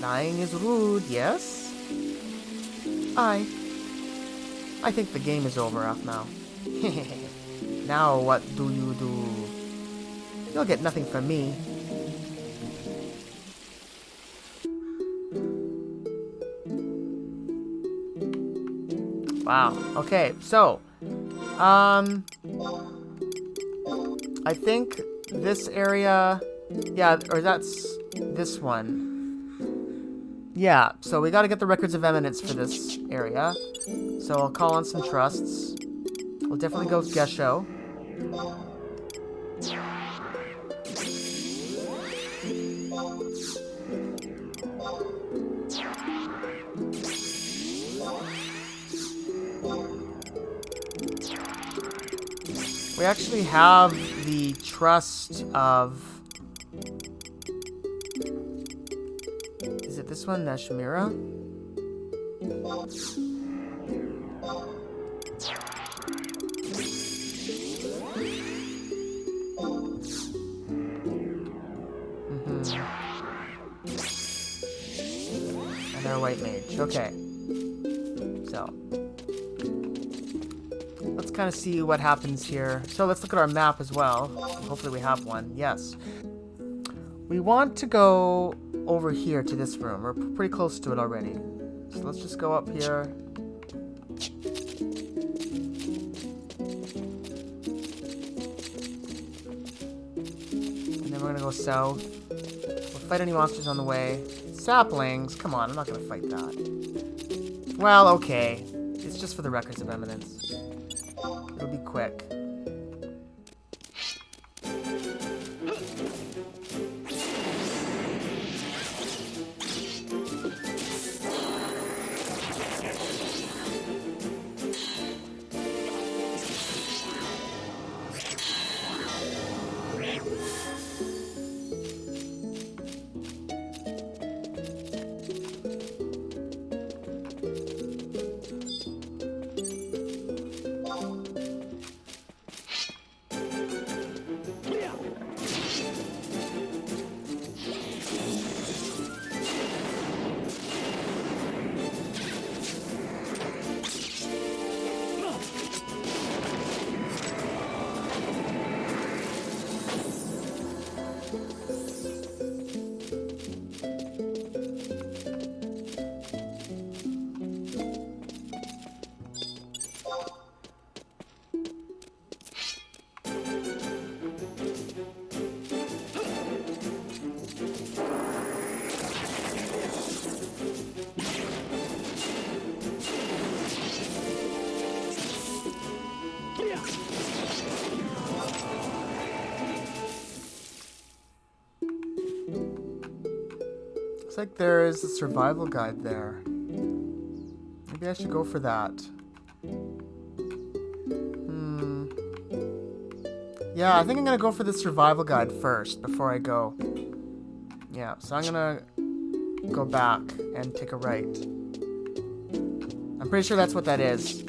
Lying is rude, yes? I think the game is over, Aphmau. Now what do you do? You'll get nothing from me. Wow. Okay, so I think this area, yeah, or that's this one. Yeah, so we gotta get the records of eminence for this area. So I'll call on some trusts. We'll definitely go with Gesho. We actually have the trust of... Is it this one, Nashimira? And our white mage. Okay. So... let's kind of see what happens here. So let's look at our map as well. Hopefully we have one. Yes. We want to go over here to this room. We're pretty close to it already. So let's just go up here. And then we're going to go south. We'll fight any monsters on the way. Saplings? Come on, I'm not going to fight that. Well, okay. It's just for the records of eminence. It'll be quick. Looks like there is a survival guide there. Maybe I should go for that. Yeah, I think I'm gonna go for the survival guide first before I go. Yeah, so I'm gonna go back and take a right. I'm pretty sure that's what that is.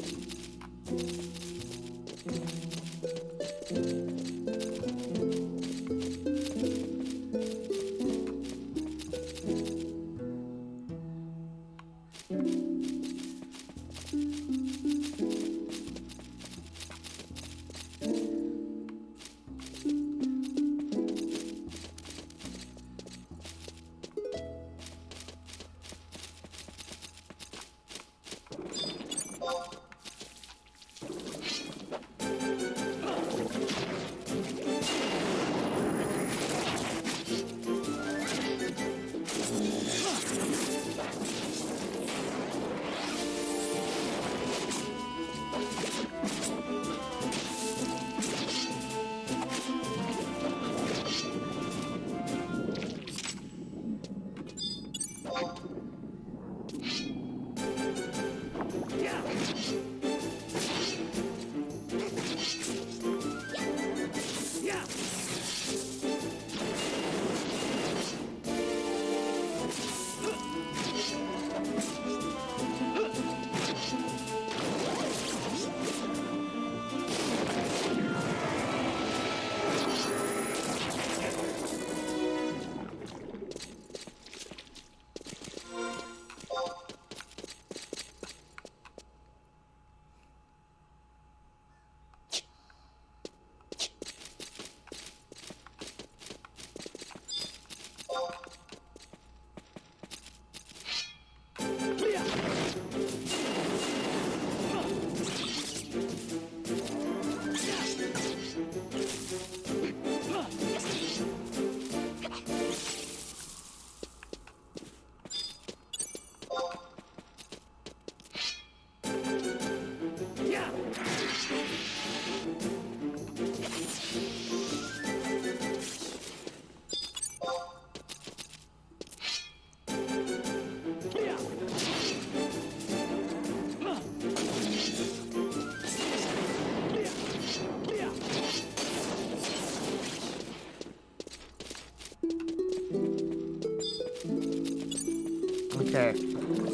Okay.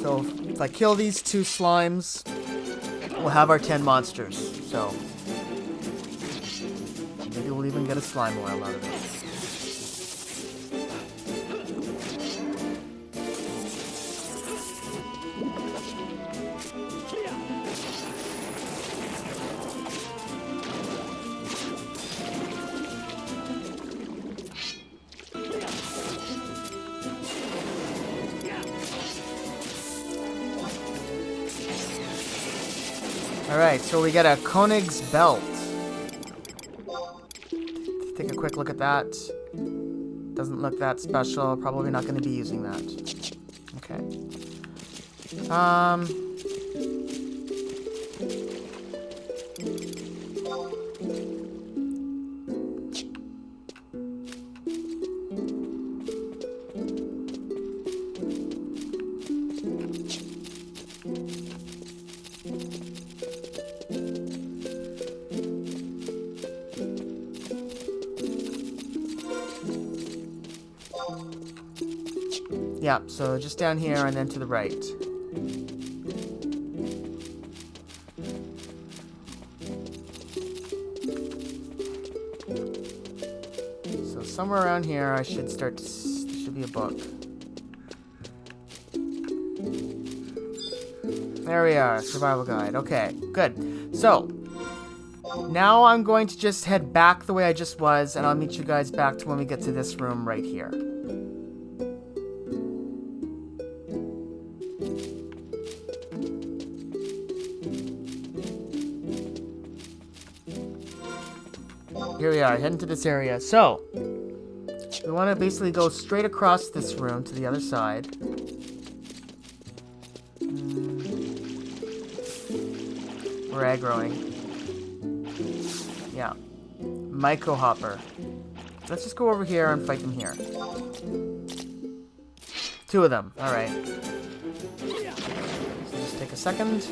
So if I kill these 2 slimes, we'll have our 10 monsters. So maybe we'll even get a slime oil out of it. Alright, so we get a Koenig's belt. Take a quick look at that. Doesn't look that special. Probably not going to be using that. Okay. Yeah, so just down here and then to the right. So somewhere around here I should start to... there should be a book. There we are, survival guide. Okay, good. So, now I'm going to just head back the way I just was, and I'll meet you guys back to when we get to this room right here. Here we are, heading to this area. So, we want to basically go straight across this room to the other side. We're aggroing. Yeah. Myco Hopper. Let's just go over here and fight them here. 2 of them. Alright. So just take a second.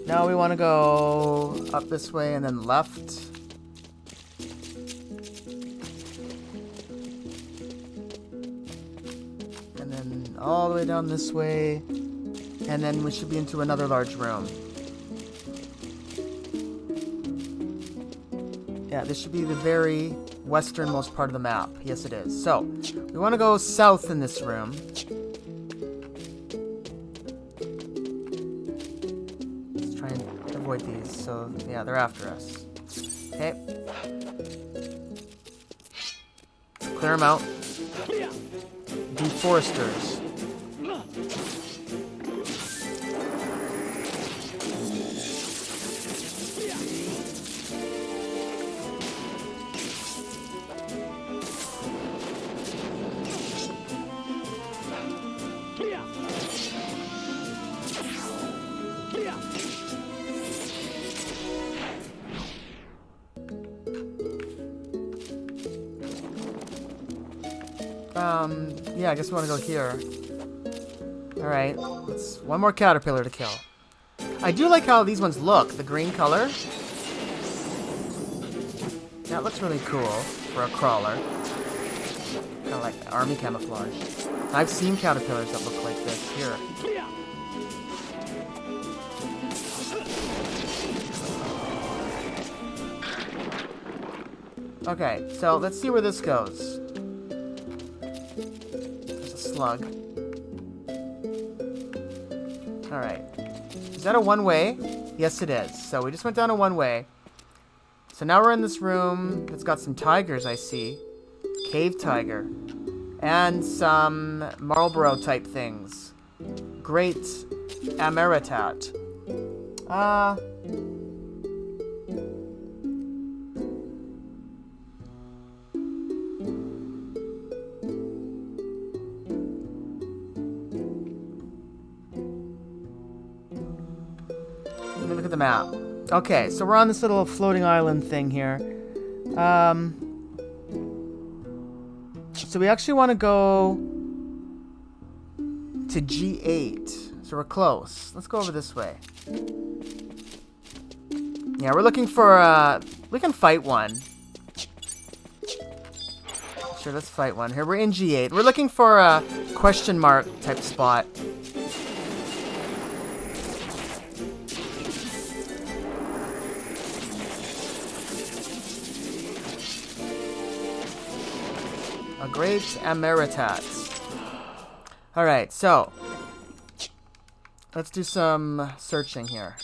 Now we want to go up this way and then left. And then all the way down this way. And then we should be into another large room. Yeah, this should be the very westernmost part of the map. Yes, it is. So, we want to go south in this room. Avoid these, so yeah, they're after us. Okay. Clear them out. Deforesters. Yeah, I guess we want to go here. Alright, let's... one more caterpillar to kill. I do like how these ones look, the green color. That looks really cool for a crawler. Kind of like army camouflage. I've seen caterpillars that look like this here. Okay, so let's see where this goes. There's a slug. Alright. Is that a one-way? Yes, it is. So we just went down a one-way. So now we're in this room. It's got some tigers, I see. Cave tiger. And some Marlboro-type things. Great Ameritat. Let me look at the map. Okay, so we're on this little floating island thing here. So we actually want to go to G8. So we're close. Let's go over this way. Yeah, we're looking for, we can fight one. Sure, let's fight one. Here, we're in G8. We're looking for a question mark type spot. A great emeritat. Alright, so let's do some searching here.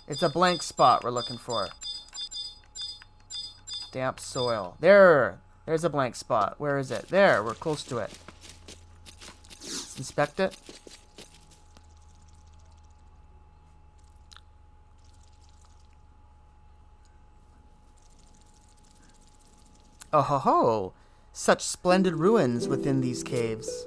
It's a blank spot we're looking for. Damp soil. There's a blank spot. Where is it? There, we're close to it. Let's inspect it. Oh ho ho! Such splendid ruins within these caves.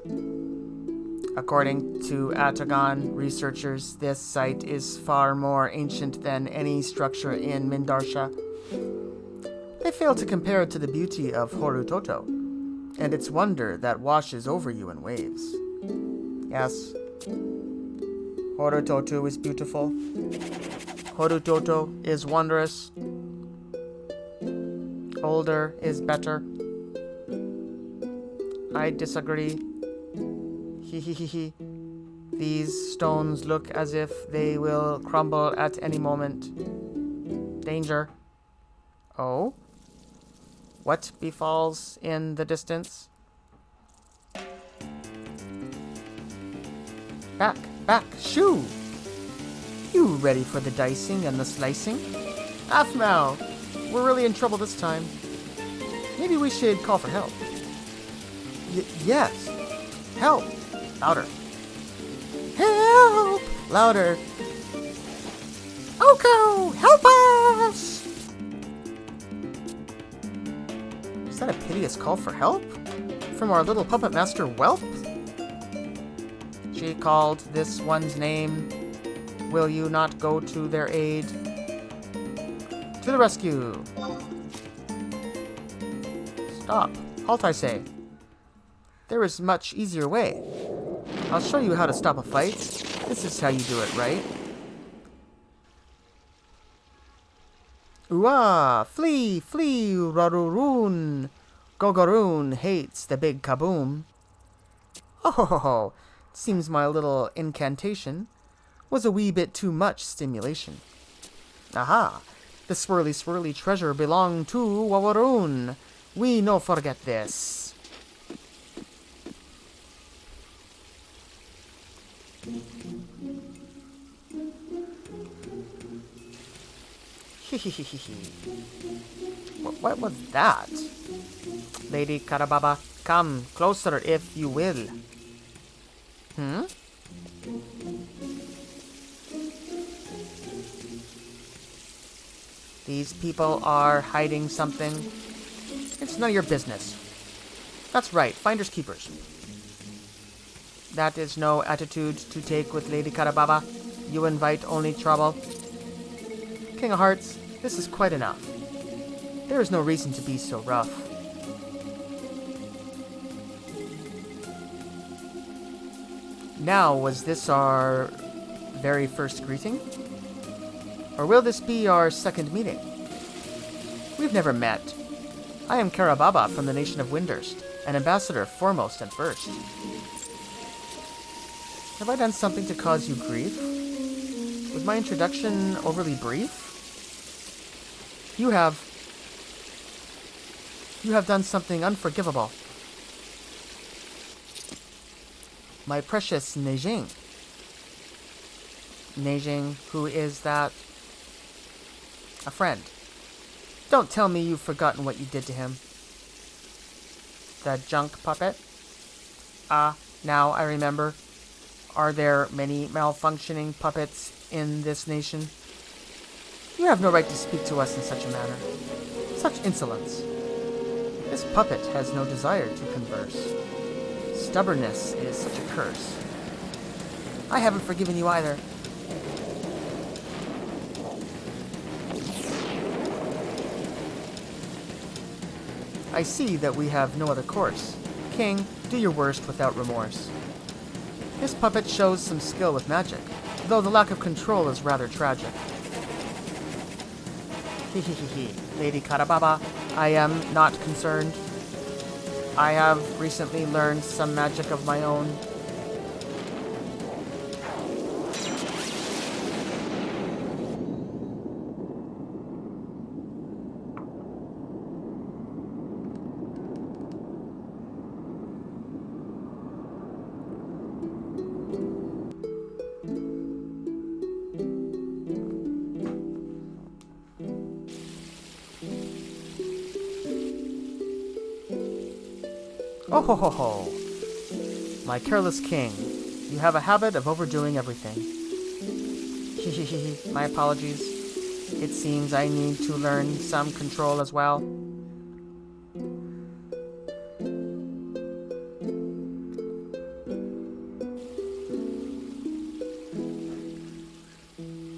According to Atagon researchers, this site is far more ancient than any structure in Mindarsha. They fail to compare it to the beauty of Horutoto, and its wonder that washes over you in waves. Yes, Horutoto is beautiful. Horutoto is wondrous. Older is better. I disagree. Hehehehe. These stones look as if they will crumble at any moment. Danger. Oh? What befalls in the distance? Back, back, shoo! You ready for the dicing and the slicing? Aphmau! We're really in trouble this time. Maybe we should call for help. Yes. Help. Louder. Help! Louder. Oko! Help us! Is that a piteous call for help? From our little Puppetmaster whelp? She called this one's name. Will you not go to their aid? To the rescue! Stop. Halt, I say. There is a much easier way. I'll show you how to stop a fight. This is how you do it, right? Ooh-ah! Flee! Flee! Raruroon! Gogoroon hates the big kaboom. Oh ho ho ho! Seems my little incantation was a wee bit too much stimulation. Aha! The swirly swirly treasure belonged to Wawaroon. We no forget this. What was that? Lady Karababa, come closer if you will. Hmm? These people are hiding something. It's none of your business. That's right, finders keepers. That is no attitude to take with Lady Karababa. You invite only trouble. King of Hearts, this is quite enough. There is no reason to be so rough. Now, was this our very first greeting? Or will this be our second meeting? We've never met. I am Karababa from the nation of Windurst, an ambassador foremost and first. Have I done something to cause you grief? Was my introduction overly brief? You have done something unforgivable. My precious Neijing. Neijing, who is that? A friend. Don't tell me you've forgotten what you did to him. The junk puppet? Ah, now I remember. Are there many malfunctioning puppets in this nation? You have no right to speak to us in such a manner. Such insolence. This puppet has no desire to converse. Stubbornness is such a curse. I haven't forgiven you either. I see that we have no other course. King, do your worst without remorse. This puppet shows some skill with magic, though the lack of control is rather tragic. Hehehehe, Lady Karababa, I am not concerned. I have recently learned some magic of my own. Oh ho ho ho! My careless king, you have a habit of overdoing everything. Hehehe, my apologies. It seems I need to learn some control as well.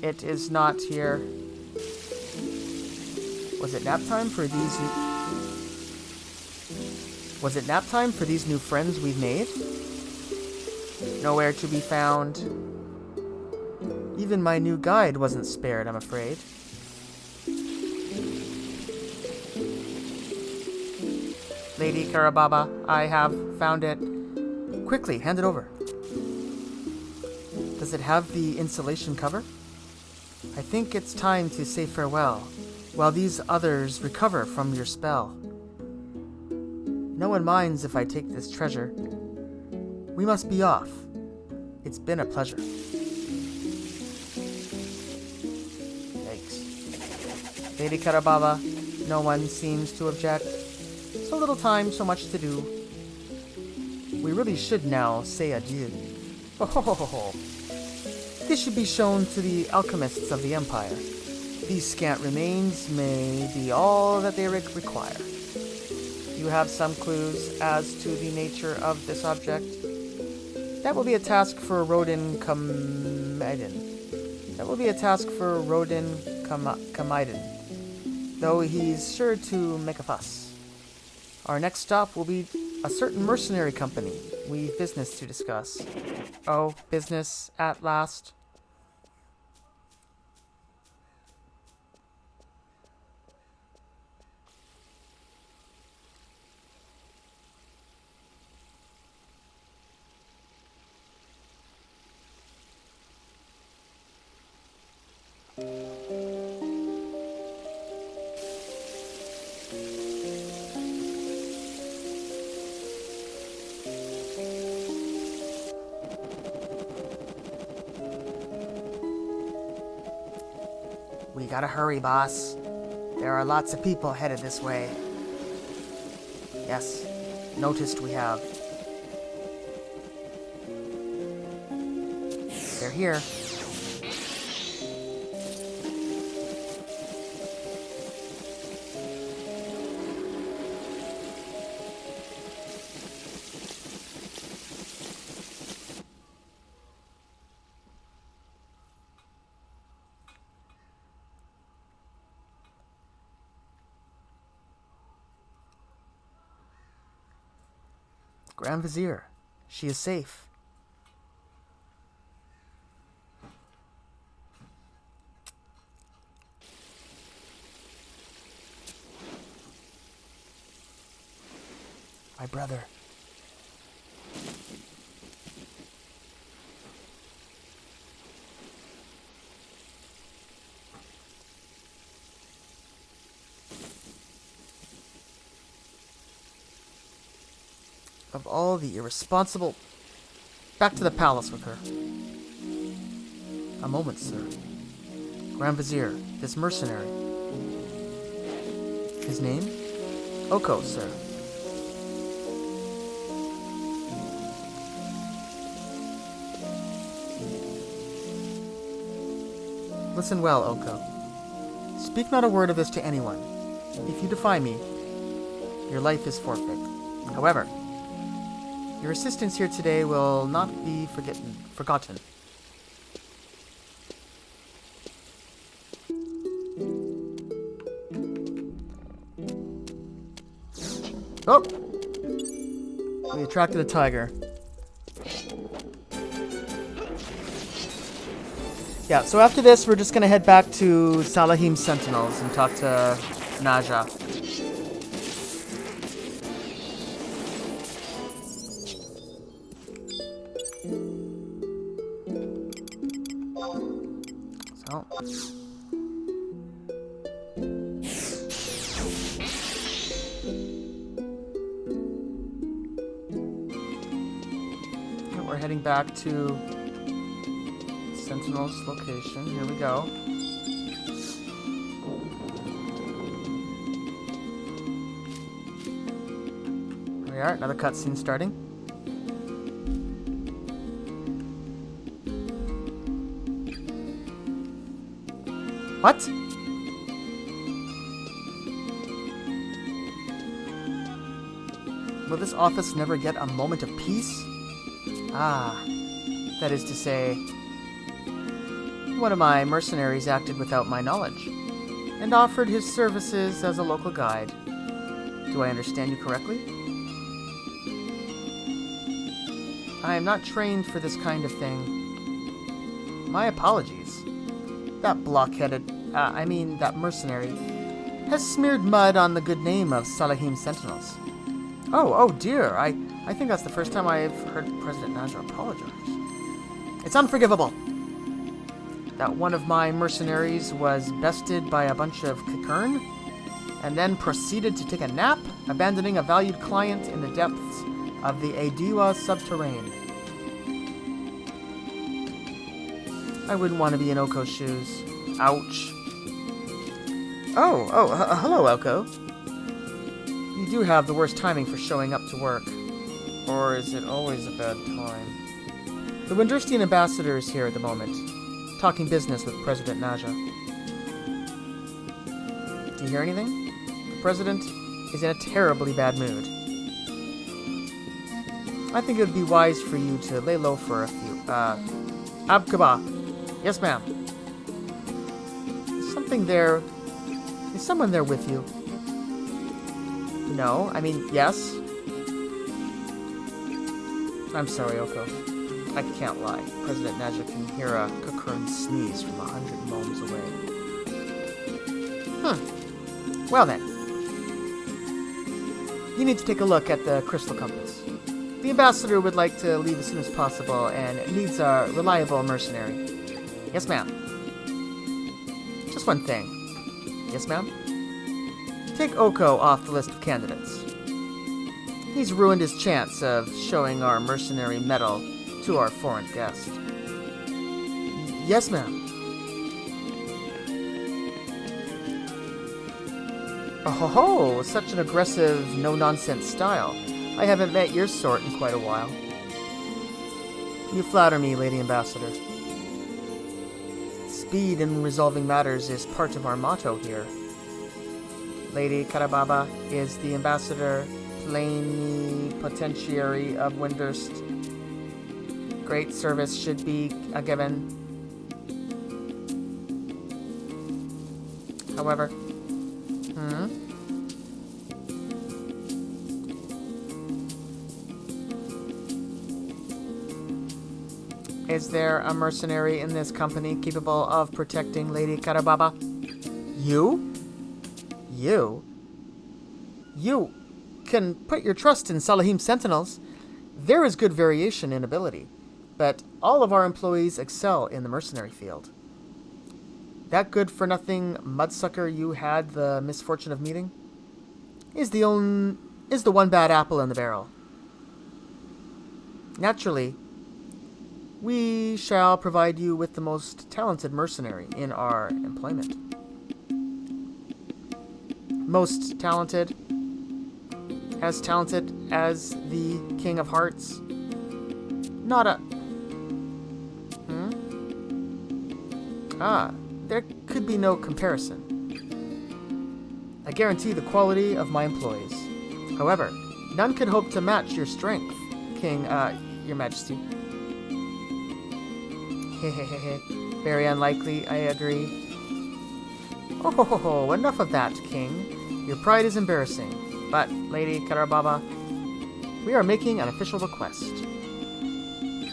It is not here. Was it nap time for these... Was it nap time for these new friends we've made? Nowhere to be found. Even my new guide wasn't spared, I'm afraid. Lady Karababa, I have found it. Quickly, hand it over. Does it have the insulation cover? I think it's time to say farewell, while these others recover from your spell. No one minds if I take this treasure. We must be off. It's been a pleasure. Yikes. Lady Karababa, no one seems to object. So little time, so much to do. We really should now say adieu. Ho ho ho ho ho. This should be shown to the alchemists of the Empire. These scant remains may be all that they require. You have some clues as to the nature of this object? That will be a task for Rodin Kamaiden. Though he's sure to make a fuss. Our next stop will be a certain mercenary company. We've business to discuss. Oh, business at last. We gotta hurry, boss. There are lots of people headed this way. Yes, noticed we have. They're here. Grand Vizier, she is safe. My brother. Of all the irresponsible... Back to the palace with her. A moment, sir. Grand Vizier, this mercenary. His name? Oko, sir. Listen well, Oko. Speak not a word of this to anyone. If you defy me, your life is forfeit. However, your assistance here today will not be forgotten. Oh! We attracted a tiger. Yeah, so after this, we're just gonna head back to Salahim's Sentinels and talk to Naja. So... we're heading back to Sentinel's location. Here we go. Here we are, another cutscene starting. What? Will this office never get a moment of peace? Ah, that is to say, one of my mercenaries acted without my knowledge, and offered his services as a local guide. Do I understand you correctly? I am not trained for this kind of thing. My apologies. That that mercenary, has smeared mud on the good name of Salahim Sentinels. Oh dear, I think that's the first time I've heard President Naja apologize. It's unforgivable that one of my mercenaries was bested by a bunch of Kikern, and then proceeded to take a nap, abandoning a valued client in the depths of the Ediwa subterrane. I wouldn't want to be in Oko's shoes. Ouch. Hello, Oko. You do have the worst timing for showing up to work. Or is it always a bad time? The Winderstian ambassador is here at the moment, talking business with President Naja. Do you hear anything? The president is in a terribly bad mood. I think it would be wise for you to lay low for a few. Abkaba. Yes, ma'am. Is someone there with you? No, I mean, yes. I'm sorry, Oko. I can't lie. President Naja can hear a Kikern sneeze from 100 moms away. Well then. You need to take a look at the crystal compass. The ambassador would like to leave as soon as possible and needs a reliable mercenary. Yes, ma'am. Just one thing. Yes, ma'am? Take Oko off the list of candidates. He's ruined his chance of showing our mercenary mettle to our foreign guest. Yes, ma'am. Oh, such an aggressive, no-nonsense style. I haven't met your sort in quite a while. You flatter me, Lady Ambassador. Speed in resolving matters is part of our motto here. Lady Karababa is the ambassador plenipotentiary of Windurst. Great service should be given. However, is there a mercenary in this company capable of protecting Lady Karababa? You? You can put your trust in Salahim Sentinels. There is good variation in ability, but all of our employees excel in the mercenary field. That good-for-nothing mudsucker you had the misfortune of meeting is the one bad apple in the barrel. Naturally, we shall provide you with the most talented mercenary in our employment. Most talented? As talented as the King of Hearts? Not a... there could be no comparison. I guarantee the quality of my employees. However, none could hope to match your strength, Your Majesty. Very unlikely, I agree. Oh, enough of that, King. Your pride is embarrassing. But, Lady Karababa, we are making an official request.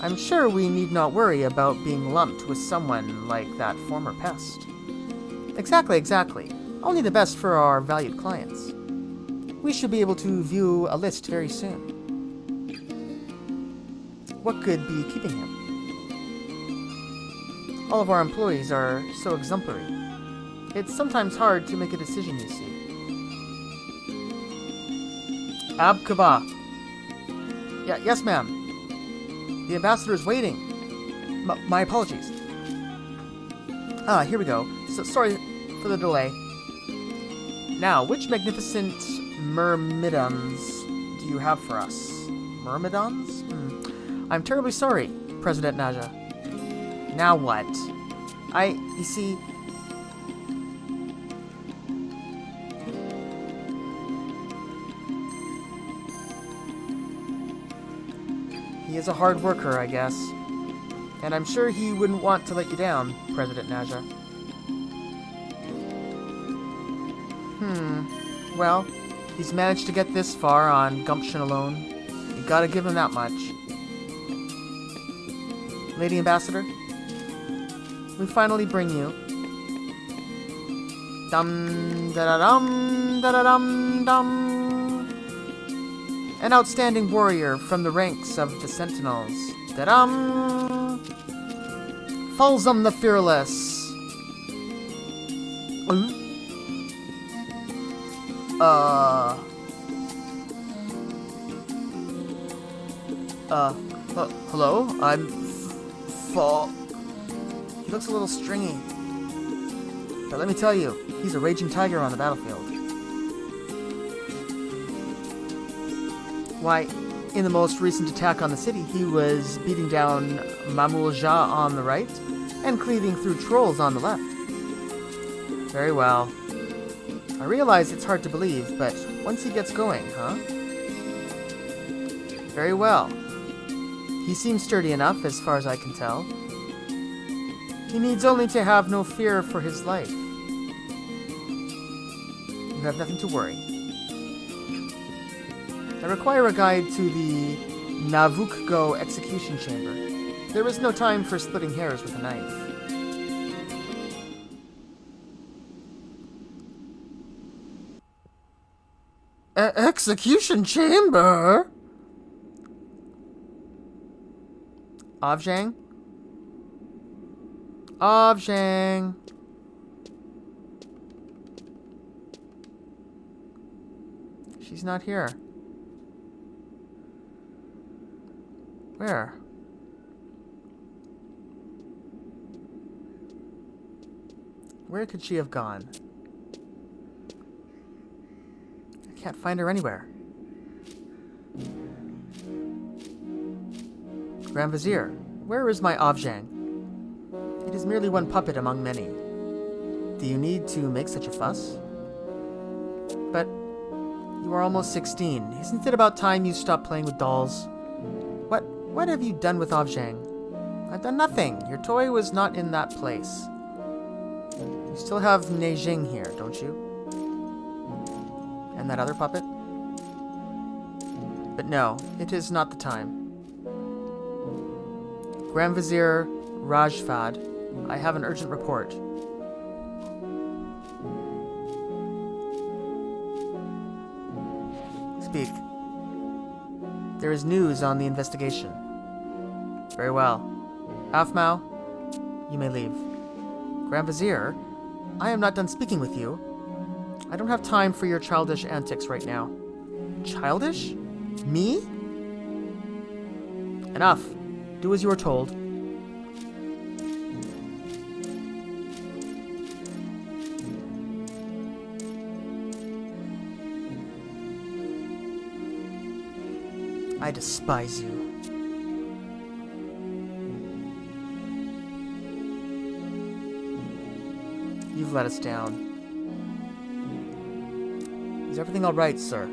I'm sure we need not worry about being lumped with someone like that former pest. Exactly. Only the best for our valued clients. We should be able to view a list very soon. What could be keeping him? All of our employees are so exemplary. It's sometimes hard to make a decision, you see. Abkaba. Yes, ma'am. The ambassador is waiting. My apologies. Here we go. So, sorry for the delay. Now, which magnificent myrmidons do you have for us? Myrmidons? I'm terribly sorry, President Naja. Now what? You see... He is a hard worker, I guess. And I'm sure he wouldn't want to let you down, President Naja. Well, he's managed to get this far on gumption alone. You gotta give him that much. Lady Ambassador, we finally bring you... Dum-da-da-dum-da-da-dum-dum. An outstanding warrior from the ranks of the Sentinels. Da-dum! Fulzum the Fearless. Hello? I'm... Fall. He looks a little stringy. But let me tell you, he's a raging tiger on the battlefield. Why, in the most recent attack on the city, he was beating down Mamul Jah on the right, and cleaving through trolls on the left. Very well. I realize it's hard to believe, but once he gets going, huh? Very well. He seems sturdy enough, as far as I can tell. He needs only to have no fear for his life. You have nothing to worry. I require a guide to the Navukgo execution chamber. There is no time for splitting hairs with a knife. Execution chamber? Avjang? Avjang. She's not here. Where? Where could she have gone? I can't find her anywhere. Grand Vizier, where is my Avjang? It is merely one puppet among many. Do you need to make such a fuss? But you are almost 16. Isn't it about time you stopped playing with dolls? What have you done with Avjang? I've done nothing. Your toy was not in that place. You still have Neijing here, don't you? And that other puppet? But no, it is not the time. Grand Vizier Rajfad, I have an urgent report. Speak. There is news on the investigation. Very well. Afmao, you may leave. Grand Vizier, I am not done speaking with you. I don't have time for your childish antics right now. Childish? Me? Enough. Do as you are told. I despise you. You've let us down. Is everything all right, sir?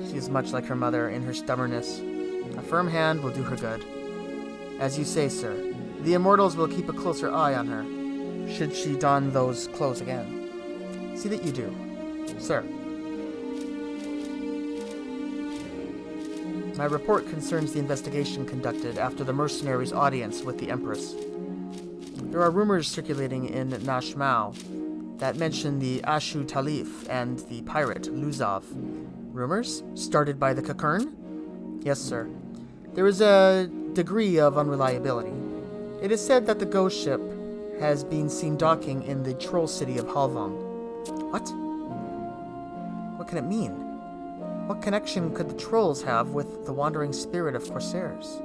She is much like her mother in her stubbornness. A firm hand will do her good. As you say, sir, the Immortals will keep a closer eye on her, should she don those clothes again. See that you do. Sir. My report concerns the investigation conducted after the mercenaries' audience with the Empress. There are rumors circulating in Nashmao that mention the Ashu Talif and the pirate Luzov. Rumors? Started by the Kakern? Yes, sir. There is a degree of unreliability. It is said that the ghost ship has been seen docking in the troll city of Halvang. What? What can it mean? What connection could the trolls have with the wandering spirit of corsairs?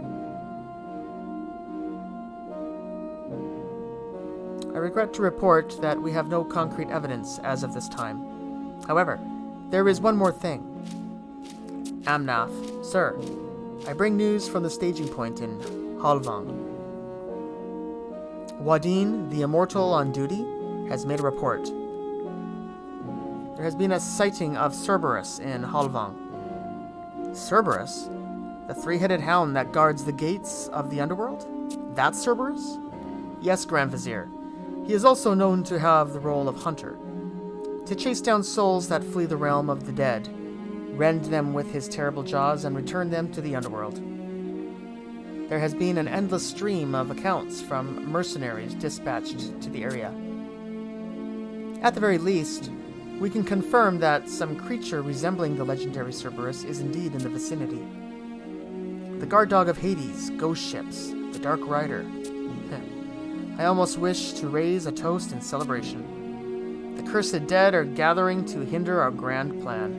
I regret to report that we have no concrete evidence as of this time. However, there is one more thing. Amnath, sir, I bring news from the staging point in Halvang. Wadeen, the immortal on duty, has made a report. There has been a sighting of Cerberus in Halvang. Cerberus? The three-headed hound that guards the gates of the underworld? That's Cerberus? Yes, Grand Vizier. He is also known to have the role of hunter, to chase down souls that flee the realm of the dead, rend them with his terrible jaws, and return them to the underworld. There has been an endless stream of accounts from mercenaries dispatched to the area. At the very least, we can confirm that some creature resembling the legendary Cerberus is indeed in the vicinity. The guard dog of Hades, ghost ships, the Dark Rider. I almost wish to raise a toast in celebration. The cursed dead are gathering to hinder our grand plan,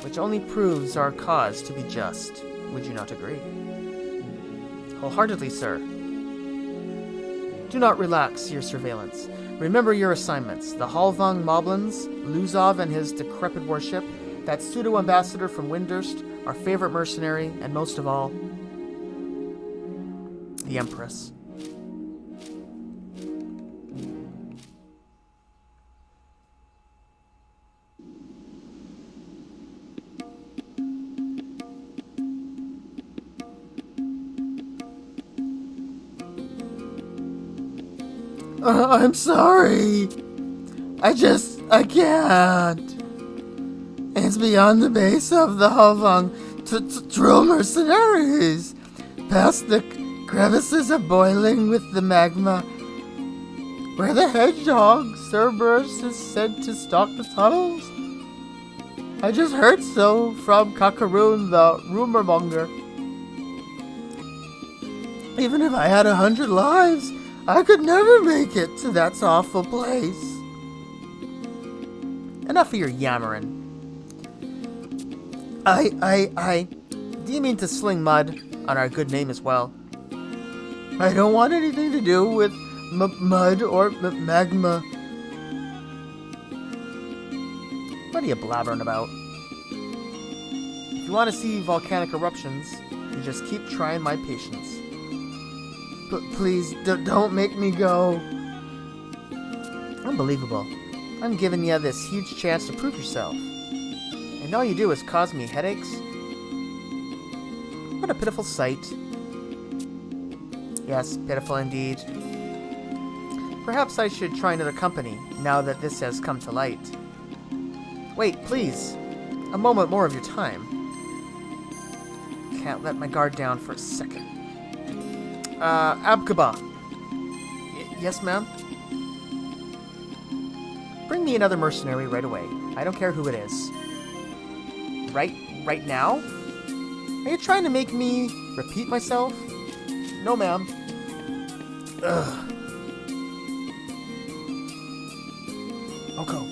which only proves our cause to be just. Would you not agree? Wholeheartedly, sir. Do not relax your surveillance. Remember your assignments. The Halvang Moblins, Luzov and his decrepit warship, that pseudo-ambassador from Windurst, our favorite mercenary, and most of all, the Empress. I'm sorry. I can't. It's beyond the base of the Halvang troll mercenaries. Past the crevices of boiling with the magma, where the hedgehog Cerberus is said to stalk the tunnels. I just heard so from Kakaroon, the rumor monger. Even if I had 100 lives, I could never make it to that awful place. Enough of your yammering. Do you mean to sling mud on our good name as well? I don't want anything to do with mud or magma. What are you blabbering about? If you want to see volcanic eruptions, you just keep trying my patience. Please, don't make me go. Unbelievable. I'm giving you this huge chance to prove yourself. And all you do is cause me headaches? What a pitiful sight. Yes, pitiful indeed. Perhaps I should try another company, now that this has come to light. Wait, please. A moment more of your time. Can't let my guard down for a second. Abkaba. Yes, ma'am? Bring me another mercenary right away. I don't care who it is. Right now? Are you trying to make me repeat myself? No, ma'am. Ugh. Oko,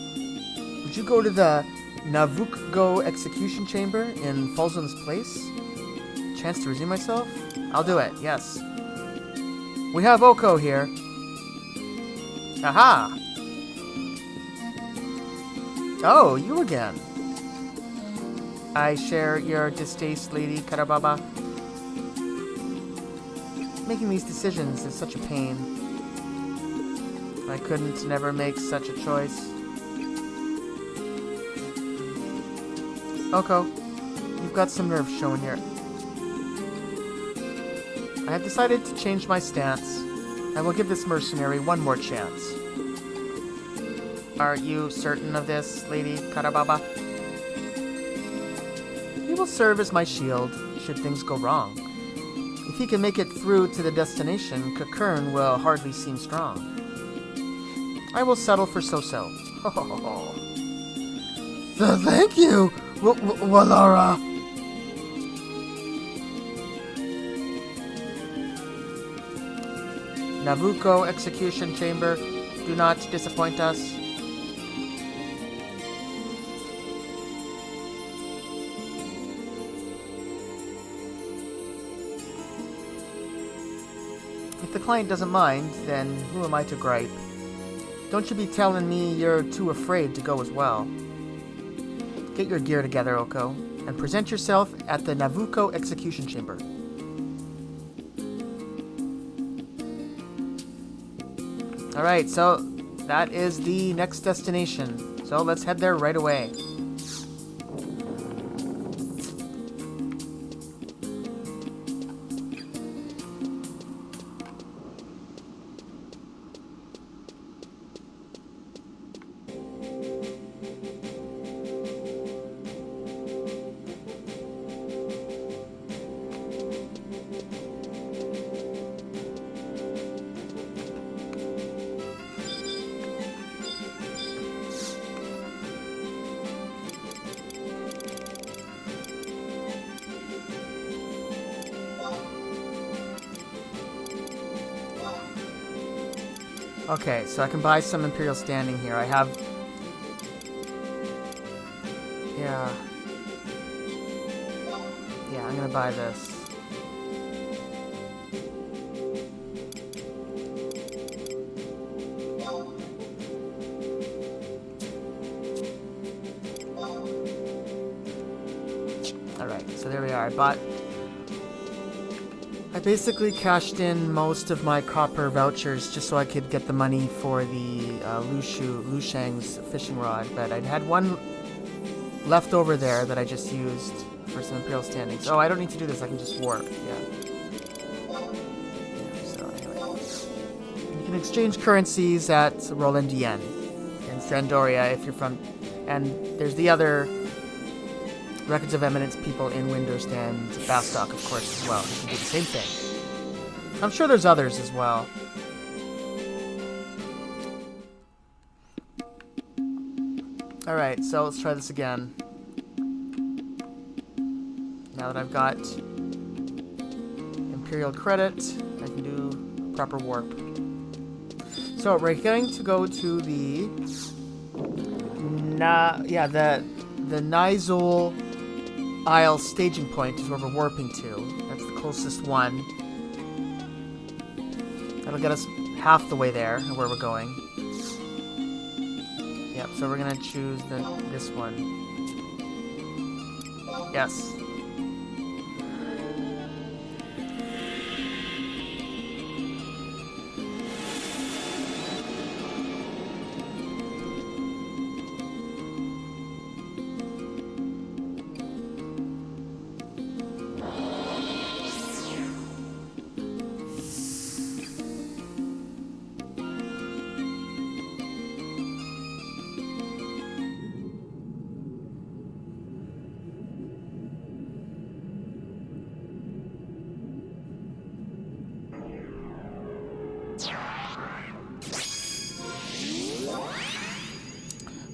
would you go to the Navukgo execution chamber in Falzon's place? Chance to resume myself? I'll do it, yes. We have Oko here. Aha! Oh, you again. I share your distaste, Lady Karababa. Making these decisions is such a pain. I couldn't never make such a choice. Oko, you've got some nerve showing here. I have decided to change my stance. I will give this mercenary one more chance. Are you certain of this, Lady Karababa? He will serve as my shield should things go wrong. If he can make it through to the destination, Kakern will hardly seem strong. I will settle for so-so. Ho ho ho ho. Thank you, Walara. Navuko Execution Chamber, do not disappoint us. If the client doesn't mind, then who am I to gripe? Don't you be telling me you're too afraid to go as well. Get your gear together, Oko, and present yourself at the Navuko Execution Chamber. Alright, so that is the next destination. So let's head there right away. Okay, so I can buy some Imperial Standing here. I have... Yeah, I'm gonna buy this. Alright, so there we are. I basically cashed in most of my copper vouchers just so I could get the money for the Lu Shang's fishing rod, but I'd had one left over there that I just used for some Imperial Standings. Oh, I don't need to do this, I can just warp, yeah. So anyway. You can exchange currencies at Roland Yen in Strandoria if you're from... And there's the other Records of Eminence people in Windows and Bastock, of course, as well. You can do the same thing. I'm sure there's others as well. Alright, so let's try this again. Now that I've got Imperial credit, I can do proper warp. So we're going to go to the... the Nizol Isle staging point is where we're warping to. That's the closest one. That'll get us half the way there, where we're going. Yep, so we're gonna choose this one. Yes.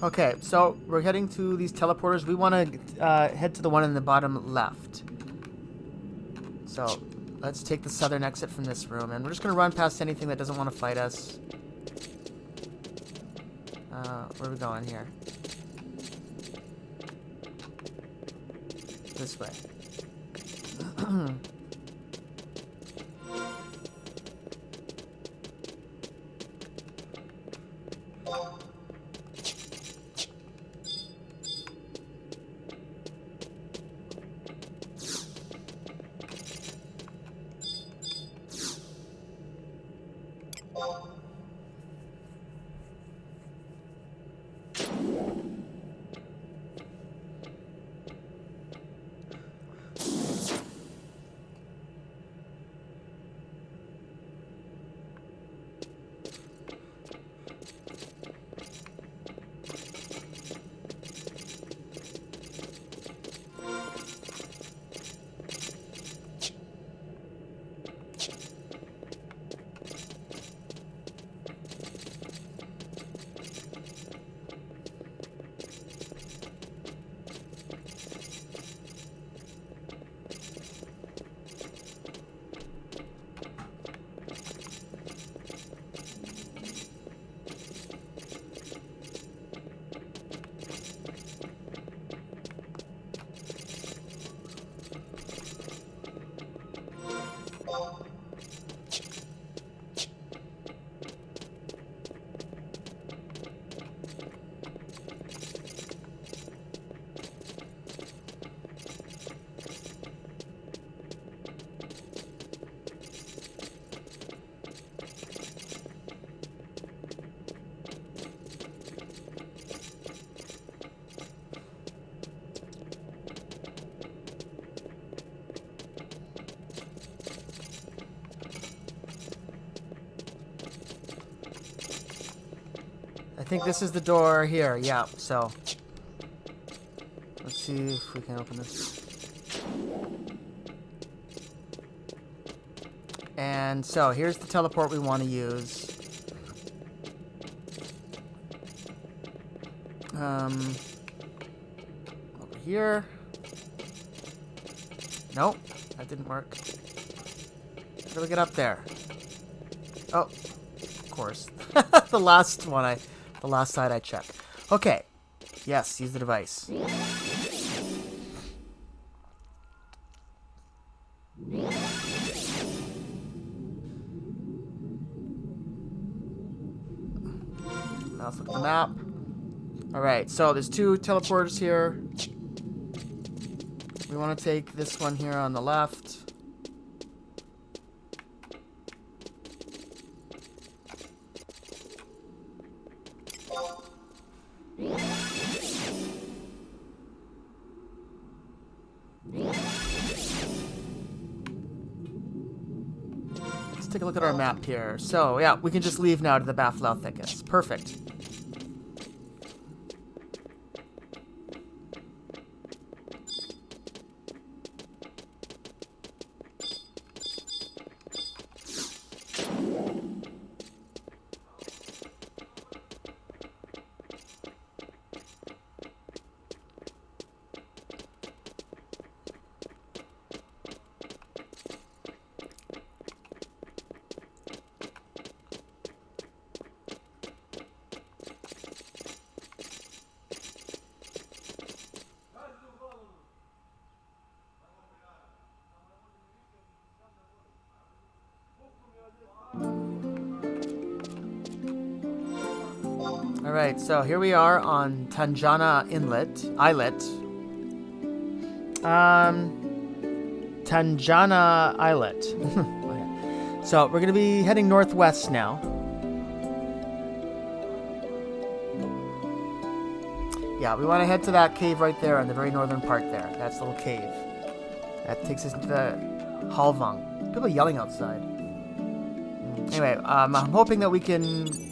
Okay, so we're heading to these teleporters. We want to head to the one in the bottom left. So let's take the southern exit from this room, and we're just going to run past anything that doesn't want to fight us. Where are we going here? This way. think this is the door here. Yeah, so let's see if we can open this. And so here's the teleport we want to use. Over here. Nope, that didn't work. How do we get up there? Oh, of course. The last side I checked. Okay. Yes, use the device. Now let's look at the map. Alright, so there's 2 teleporters here. We want to take this one here on the left. Let's take a look at our map here. So, yeah, we can just leave now to the Baflau thickets. Perfect. Alright, so here we are on Tanjana Islet. Tanjana Islet. Okay. So we're going to be heading northwest now. Yeah, we want to head to that cave right there in the very northern part there. That's the little cave. That takes us to the Halvang. People are yelling outside. Anyway, I'm hoping that we can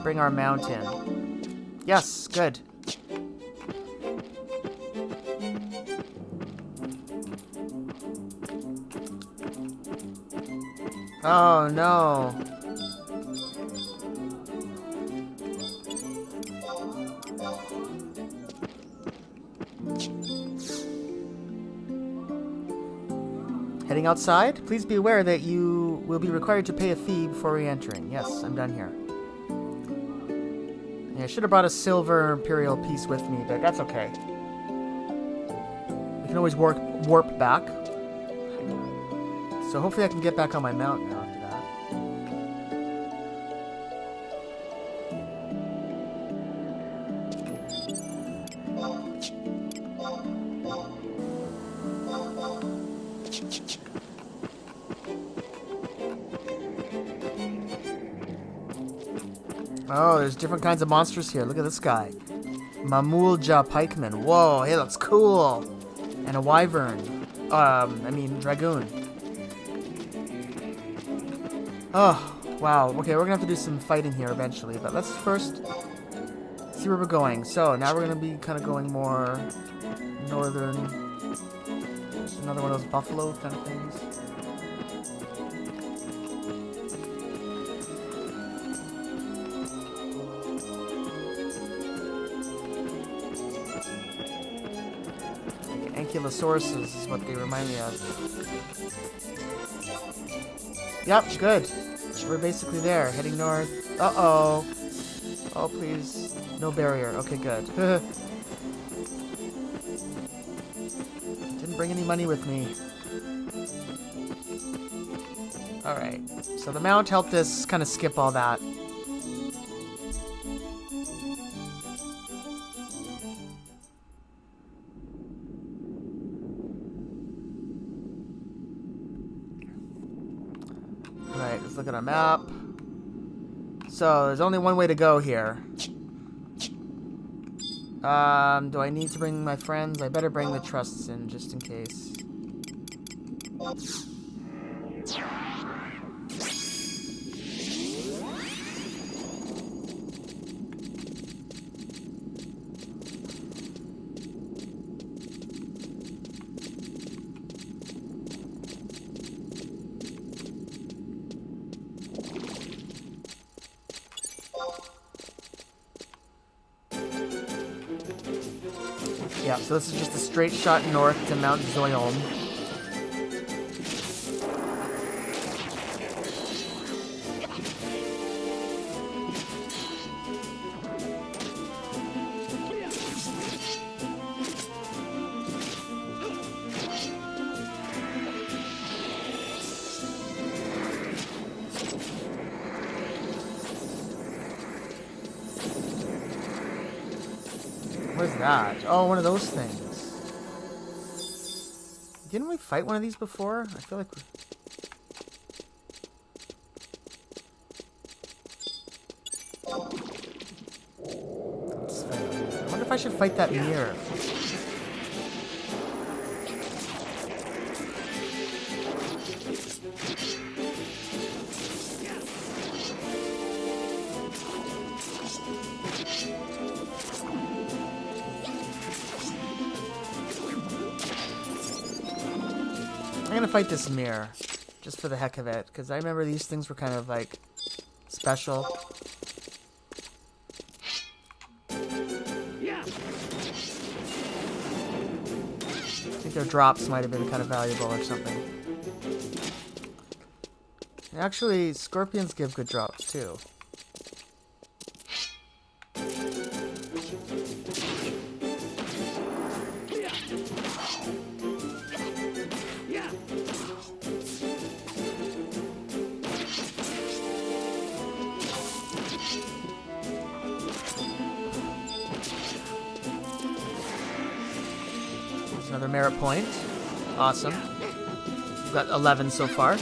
bring our mount in. Yes, good. Oh no. Heading outside? Please be aware that you will be required to pay a fee before re-entering. Yes, I'm done here. Yeah, I should have brought a silver imperial piece with me, but that's okay. We can always warp back. So hopefully I can get back on my mount now after that. Oh, there's different kinds of monsters here. Look at this guy. Mamulja pikeman. Whoa, he looks cool. And a wyvern. Dragoon. Oh, wow. Okay, we're gonna have to do some fighting here eventually, but let's first see where we're going. So, now we're gonna be kind of going more northern. Just another one of those buffalo kind of things. Ankylosauruses is what they remind me of. Yep, good. We're basically there, heading north. Uh-oh. Oh, please. No barrier. Okay, good. Didn't bring any money with me. Alright. So the mount helped us kind of skip all that. Alright, let's look at our map. So, there's only one way to go here. Do I need to bring my friends? I better bring the trusts in, just in case. Yeah, so this is just a straight shot north to Mount Zoyolm. What is that? Oh, one of those things. Didn't we fight one of these before? I feel like we... Let's fight it. I wonder if I should fight that mirror. I'm gonna fight this mirror, just for the heck of it, because I remember these things were kind of like special. I think their drops might have been kind of valuable or something. Actually, scorpions give good drops too. Another merit point. Awesome. We've got 11 so far.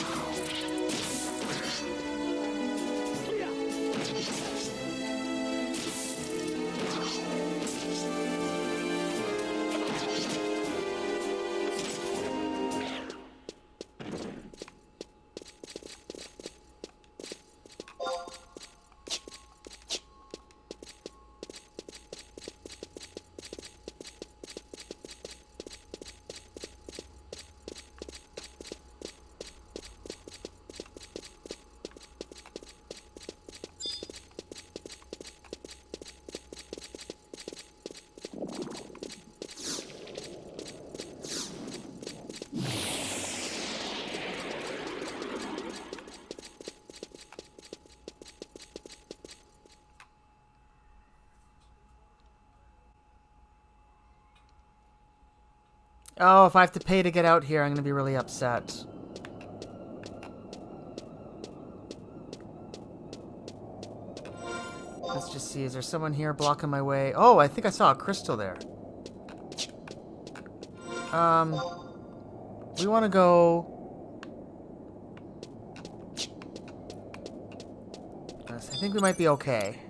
Oh, if I have to pay to get out here, I'm going to be really upset. Let's just see. Is there someone here blocking my way? Oh, I think I saw a crystal there. We want to go... I think we might be okay.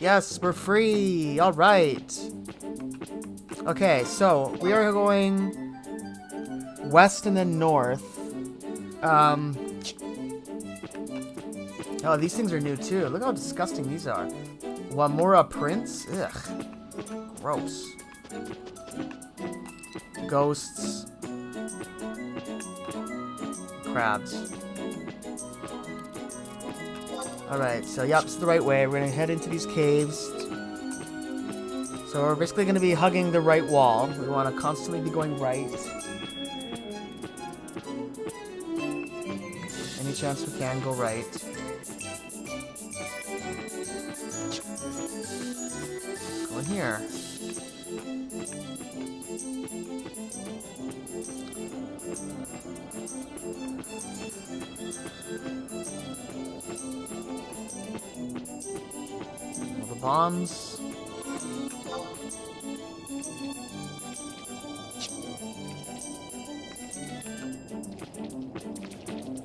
Yes, we're free! Alright! Okay, so we are going west and then north. Oh, these things are new too. Look how disgusting these are. Wamura Prince? Ugh. Gross. Ghosts. Crabs. Alright, so yep, it's the right way. We're gonna head into these caves. So we're basically gonna be hugging the right wall. We wanna constantly be going right. Any chance we can, go right. Go in here. All the bombs.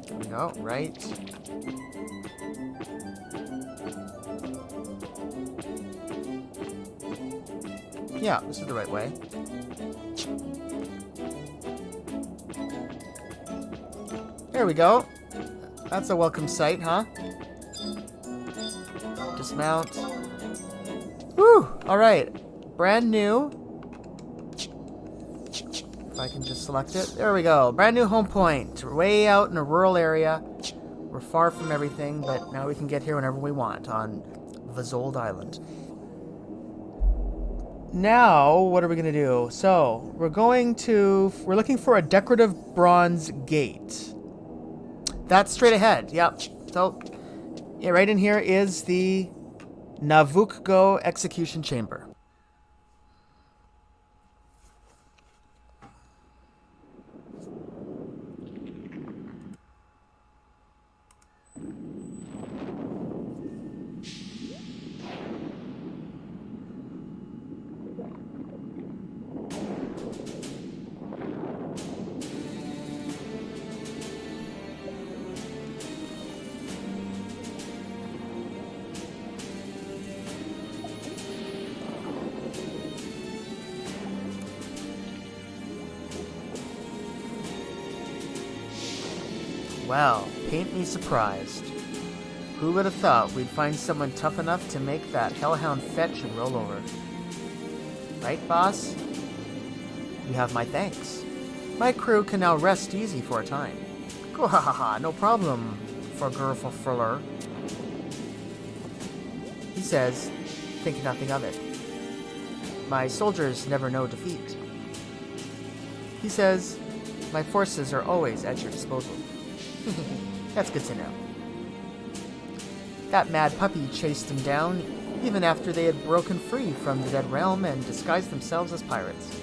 There we go, right. Yeah, this is the right way. There we go. That's a welcome sight, huh? Dismount. Woo! Alright. Brand new. If I can just select it. There we go. Brand new home point. Way out in a rural area. We're We're far from everything, but now we can get here whenever we want on Vazold Island. Now, what are we going to do? So, we're looking for a decorative bronze gate. That's straight ahead, yep. So, yeah, right in here is the Navukgo Execution Chamber. Well, paint me surprised. Who would have thought we'd find someone tough enough to make that hellhound fetch and roll over? Right, boss? You have my thanks. My crew can now rest easy for a time. Gwahaha, no problem, Fuller. He says, think nothing of it. My soldiers never know defeat. He says, my forces are always at your disposal. That's good to know. That mad puppy chased them down, even after they had broken free from the Dead Realm and disguised themselves as pirates.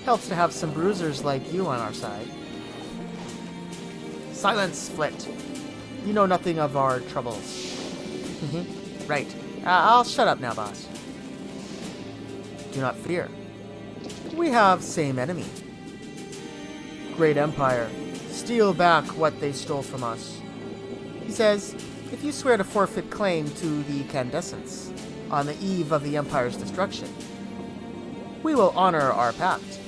Helps to have some bruisers like you on our side. Silence, Flit. You know nothing of our troubles. Right. I'll shut up now, boss. Do not fear. We have same enemy. Great Empire. Steal back what they stole from us. He says, if you swear to forfeit claim to the Candescence on the eve of the Empire's destruction, we will honor our pact.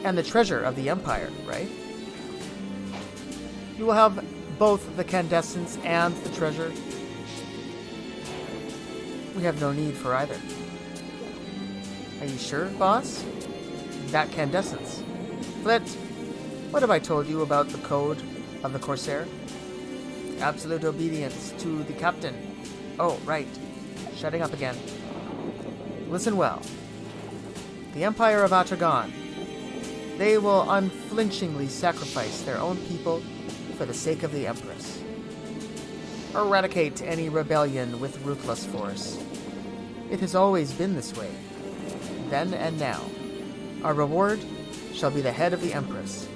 And the treasure of the Empire, right? You will have both the Candescence and the treasure. We have no need for either. Are you sure, boss? That Candescence. Flit, what have I told you about the code of the Corsair? Absolute obedience to the captain. Oh, right. Shutting up again. Listen well. The Empire of Atragon. They will unflinchingly sacrifice their own people for the sake of the Empress. Eradicate any rebellion with ruthless force. It has always been this way, then and now. Our reward shall be the head of the Empress.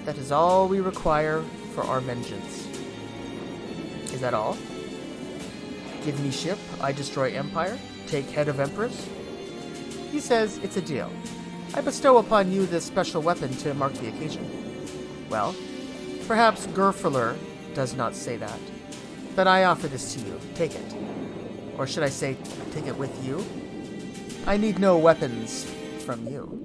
That is all we require for our vengeance. Is that all? Give me ship, I destroy Empire, take head of Empress? He says it's a deal. I bestow upon you this special weapon to mark the occasion. Well, perhaps Gerfuller does not say that, but I offer this to you. Take it. Or should I say, take it with you? I need no weapons from you.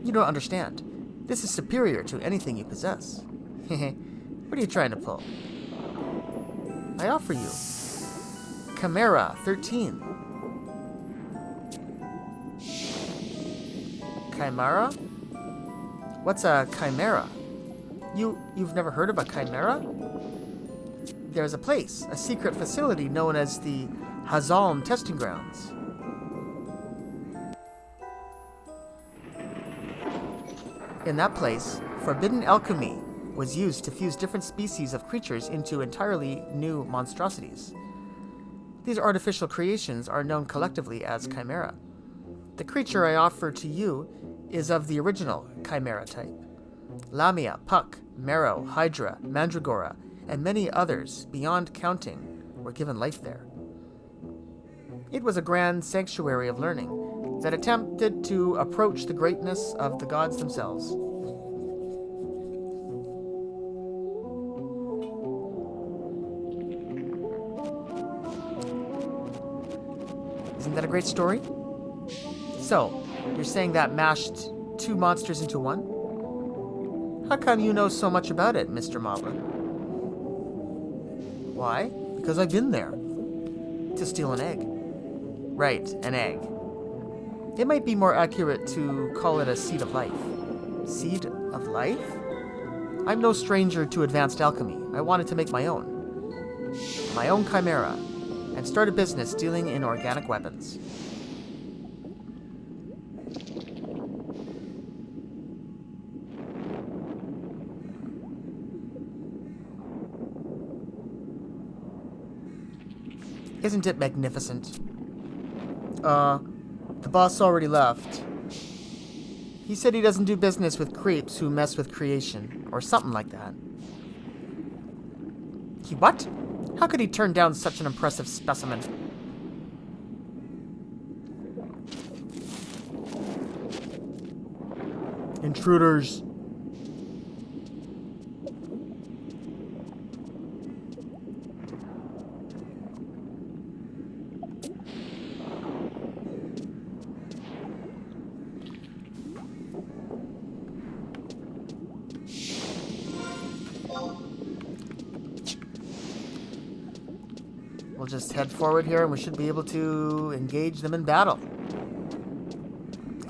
You don't understand. This is superior to anything you possess. What are you trying to pull? I offer you Chimera 13. Chimera? What's a chimera? You've never heard of a chimera? There's a place, a secret facility known as the Hazalm Testing Grounds. In that place, forbidden alchemy was used to fuse different species of creatures into entirely new monstrosities. These artificial creations are known collectively as chimera. The creature I offer to you is of the original chimera type. Lamia, Puck, Marrow, Hydra, Mandragora, and many others beyond counting were given life there. It was a grand sanctuary of learning that attempted to approach the greatness of the gods themselves. Isn't that a great story? So, you're saying that mashed two monsters into one? How come you know so much about it, Mr. Moblin? Why? Because I've been there. To steal an egg. Right, an egg. It might be more accurate to call it a seed of life. Seed of life? I'm no stranger to advanced alchemy. I wanted to make my own. My own chimera. And start a business dealing in organic weapons. Isn't it magnificent? The boss already left. He said he doesn't do business with creeps who mess with creation, or something like that. He what? How could he turn down such an impressive specimen? Intruders. We'll just head forward here and we should be able to engage them in battle.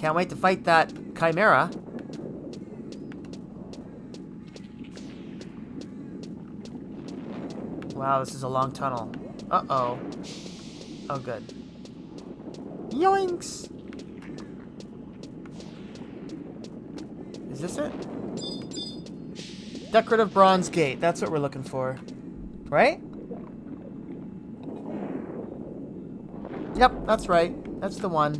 Can't wait to fight that chimera. Wow, this is a long tunnel. Uh-oh. Oh, good. Yoinks! Is this it? Decorative bronze gate. That's what we're looking for. Right? Yep, that's right. That's the one.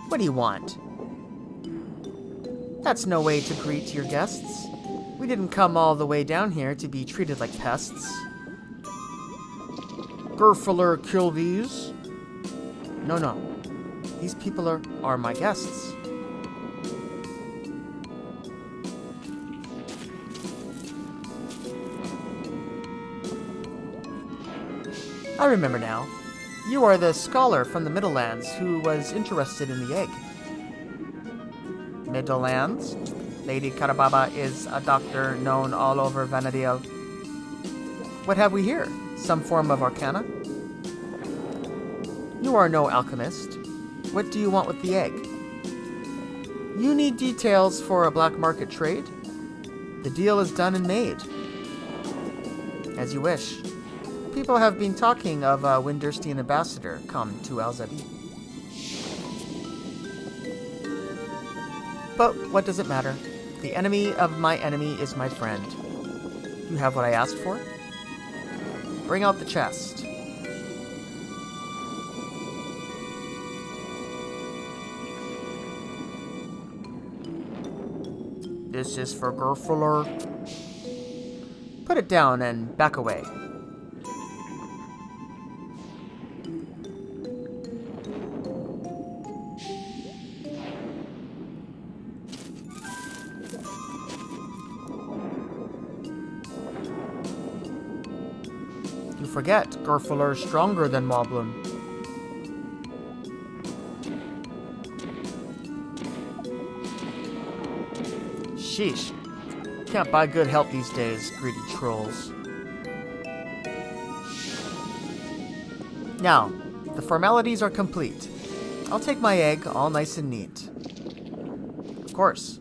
What do you want? That's no way to greet your guests. We didn't come all the way down here to be treated like pests. Gerfler, kill these. No. These people are my guests. I remember now. You are the scholar from the Middlelands who was interested in the egg. Middlelands? Lady Karababa is a doctor known all over Vanadil. What have we here? Some form of arcana? You are no alchemist. What do you want with the egg? You need details for a black market trade? The deal is done and made. As you wish. People have been talking of a Winderstein ambassador come to Alzabi. But what does it matter? The enemy of my enemy is my friend. You have what I asked for? Bring out the chest. This is for Gerfler. Put it down and back away. You forget, Gerfler's stronger than Moblin. Sheesh. Can't buy good help these days, greedy trolls. Now, the formalities are complete. I'll take my egg all nice and neat. Of course.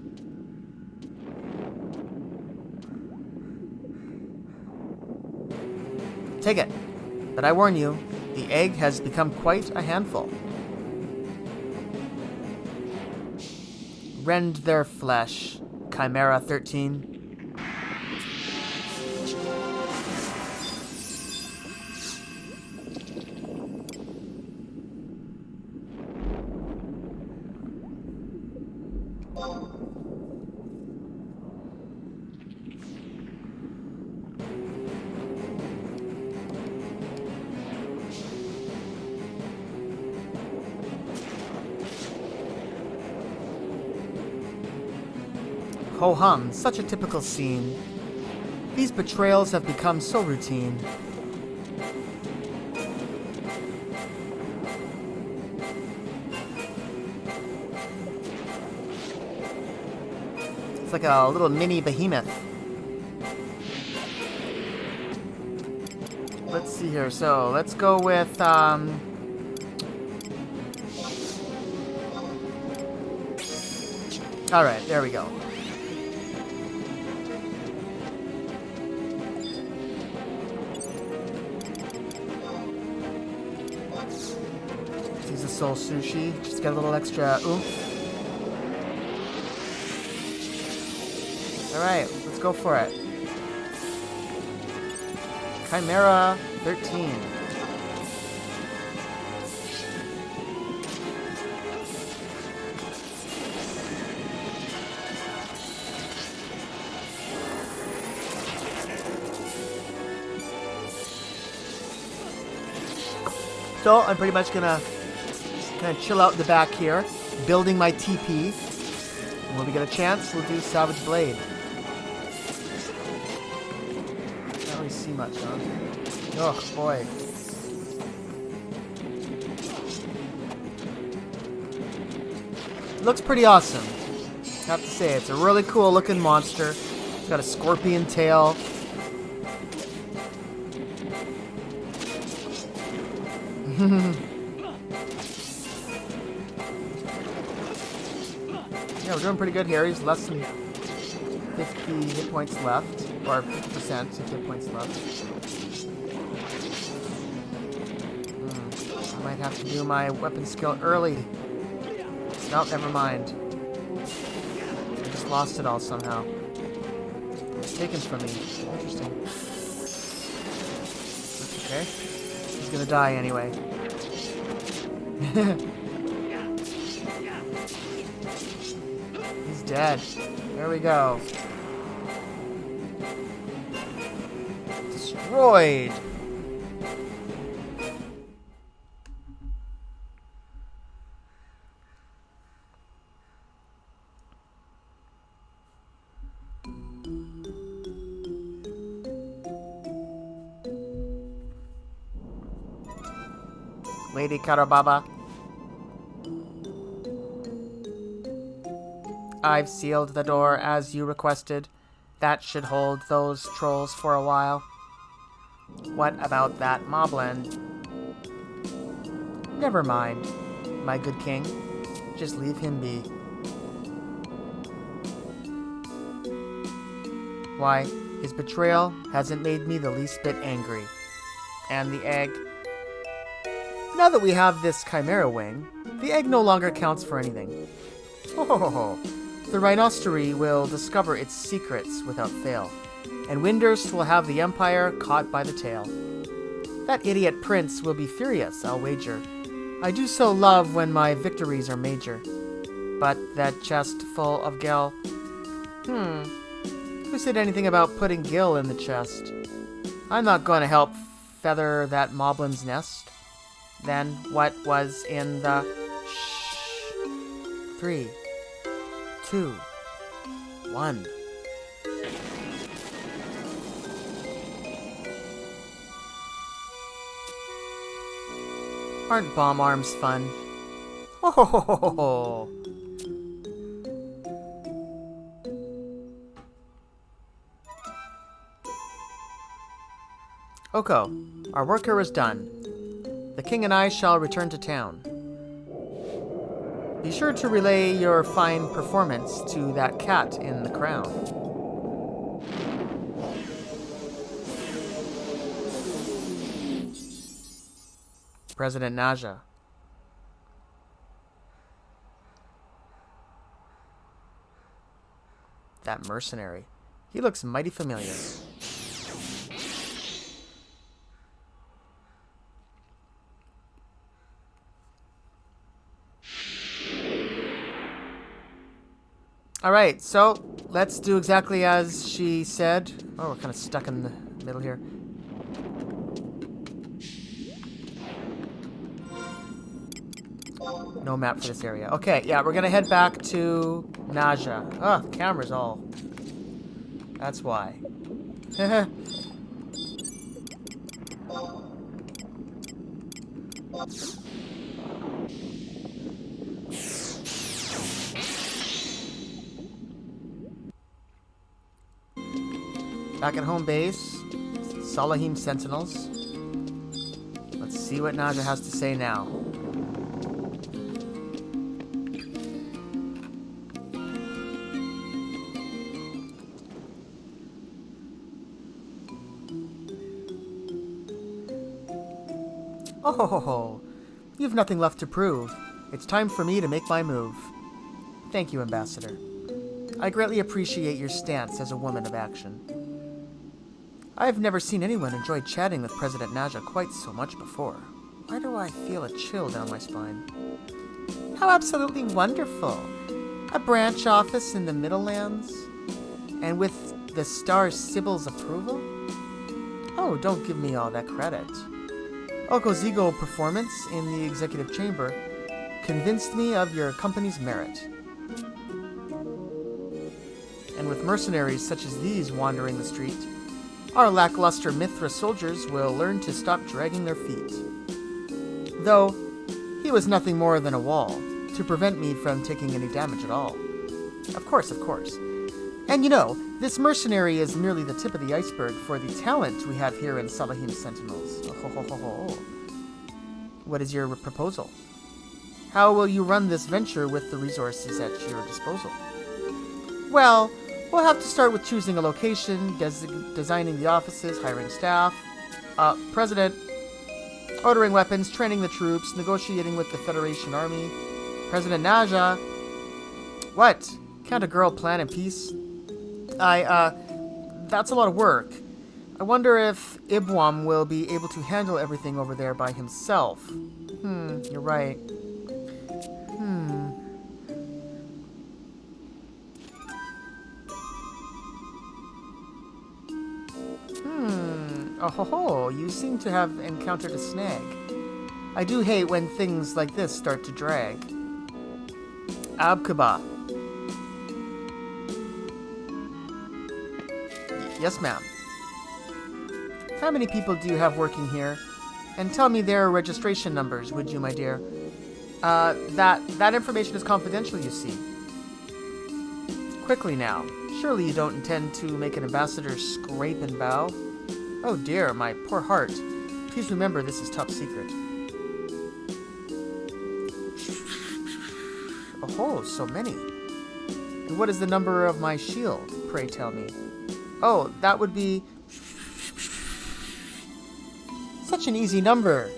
Take it. But I warn you, the egg has become quite a handful. Rend their flesh, Chimera 13. Ho-hum, such a typical scene. These betrayals have become so routine. It's like a little mini behemoth. Let's see here. So let's go with all right, there we go. Use the soul sushi. Just get a little extra oomph. All right, let's go for it. Chimera 13. So I'm pretty much gonna kind of chill out in the back here, building my TP. And when we get a chance, we'll do Savage Blade. Can't really see much, huh? Oh boy. Looks pretty awesome. I have to say, it's a really cool looking monster. It's got a scorpion tail. Yeah, we're doing pretty good here. He's less than 50 hit points left, or 50% of hit points left. I might have to do my weapon skill early. No, never mind. I just lost it all somehow. It's taken from me. Interesting. That's okay. He's gonna die anyway. He's dead. There we go. Destroyed. Lady Karababa. I've sealed the door as you requested. That should hold those trolls for a while. What about that moblin? Never mind, my good king. Just leave him be. Why, his betrayal hasn't made me the least bit angry. And the egg... Now that we have this chimera wing, the egg no longer counts for anything. Ho ho ho ho. The rhinoceros will discover its secrets without fail, and Windurst will have the Empire caught by the tail. That idiot prince will be furious, I'll wager. I do so love when my victories are major. But that chest full of Gil... Who said anything about putting Gil in the chest? I'm not going to help feather that moblin's nest. Then what was in the... Shh. 3, 2, 1. Aren't bomb arms fun? Ho ho ho ho ho! Oko, our work here is done. The king and I shall return to town. Be sure to relay your fine performance to that cat in the crown. President Naja. That mercenary. He looks mighty familiar. Alright, so let's do exactly as she said. Oh, we're kind of stuck in the middle here. No map for this area. Okay, yeah, we're gonna head back to Naja. Oh, the camera's all... That's why. Back at home base, Salahim Sentinels. Let's see what Naja has to say now. Oh ho ho ho. You've nothing left to prove. It's time for me to make my move. Thank you, Ambassador. I greatly appreciate your stance as a woman of action. I've never seen anyone enjoy chatting with President Naja quite so much before. Why do I feel a chill down my spine? How absolutely wonderful! A branch office in the Middlelands? And with the Star Sibyl's approval? Oh, don't give me all that credit. Okozigo performance in the executive chamber convinced me of your company's merit. And with mercenaries such as these wandering the street, our lackluster Mithra soldiers will learn to stop dragging their feet. Though, he was nothing more than a wall to prevent me from taking any damage at all. Of course, of course. And you know, this mercenary is merely the tip of the iceberg for the talent we have here in Salahim Sentinels. Oh, ho, ho, ho, ho. What is your proposal? How will you run this venture with the resources at your disposal? Well, we'll have to start with choosing a location, designing the offices, hiring staff, President, ordering weapons, training the troops, negotiating with the Federation Army, President Naja. What? Can't a girl plan in peace? That's a lot of work. I wonder if Ibwam will be able to handle everything over there by himself. You're right. Oh ho ho, you seem to have encountered a snag. I do hate when things like this start to drag. Abkuba. Yes, ma'am. How many people do you have working here? And tell me their registration numbers, would you, my dear? That information is confidential, you see. Quickly now. Surely you don't intend to make an ambassador scrape and bow? Oh dear, my poor heart. Please remember this is top secret. Oh, so many. And what is the number of my shield, pray tell me? Oh, that would be... such an easy number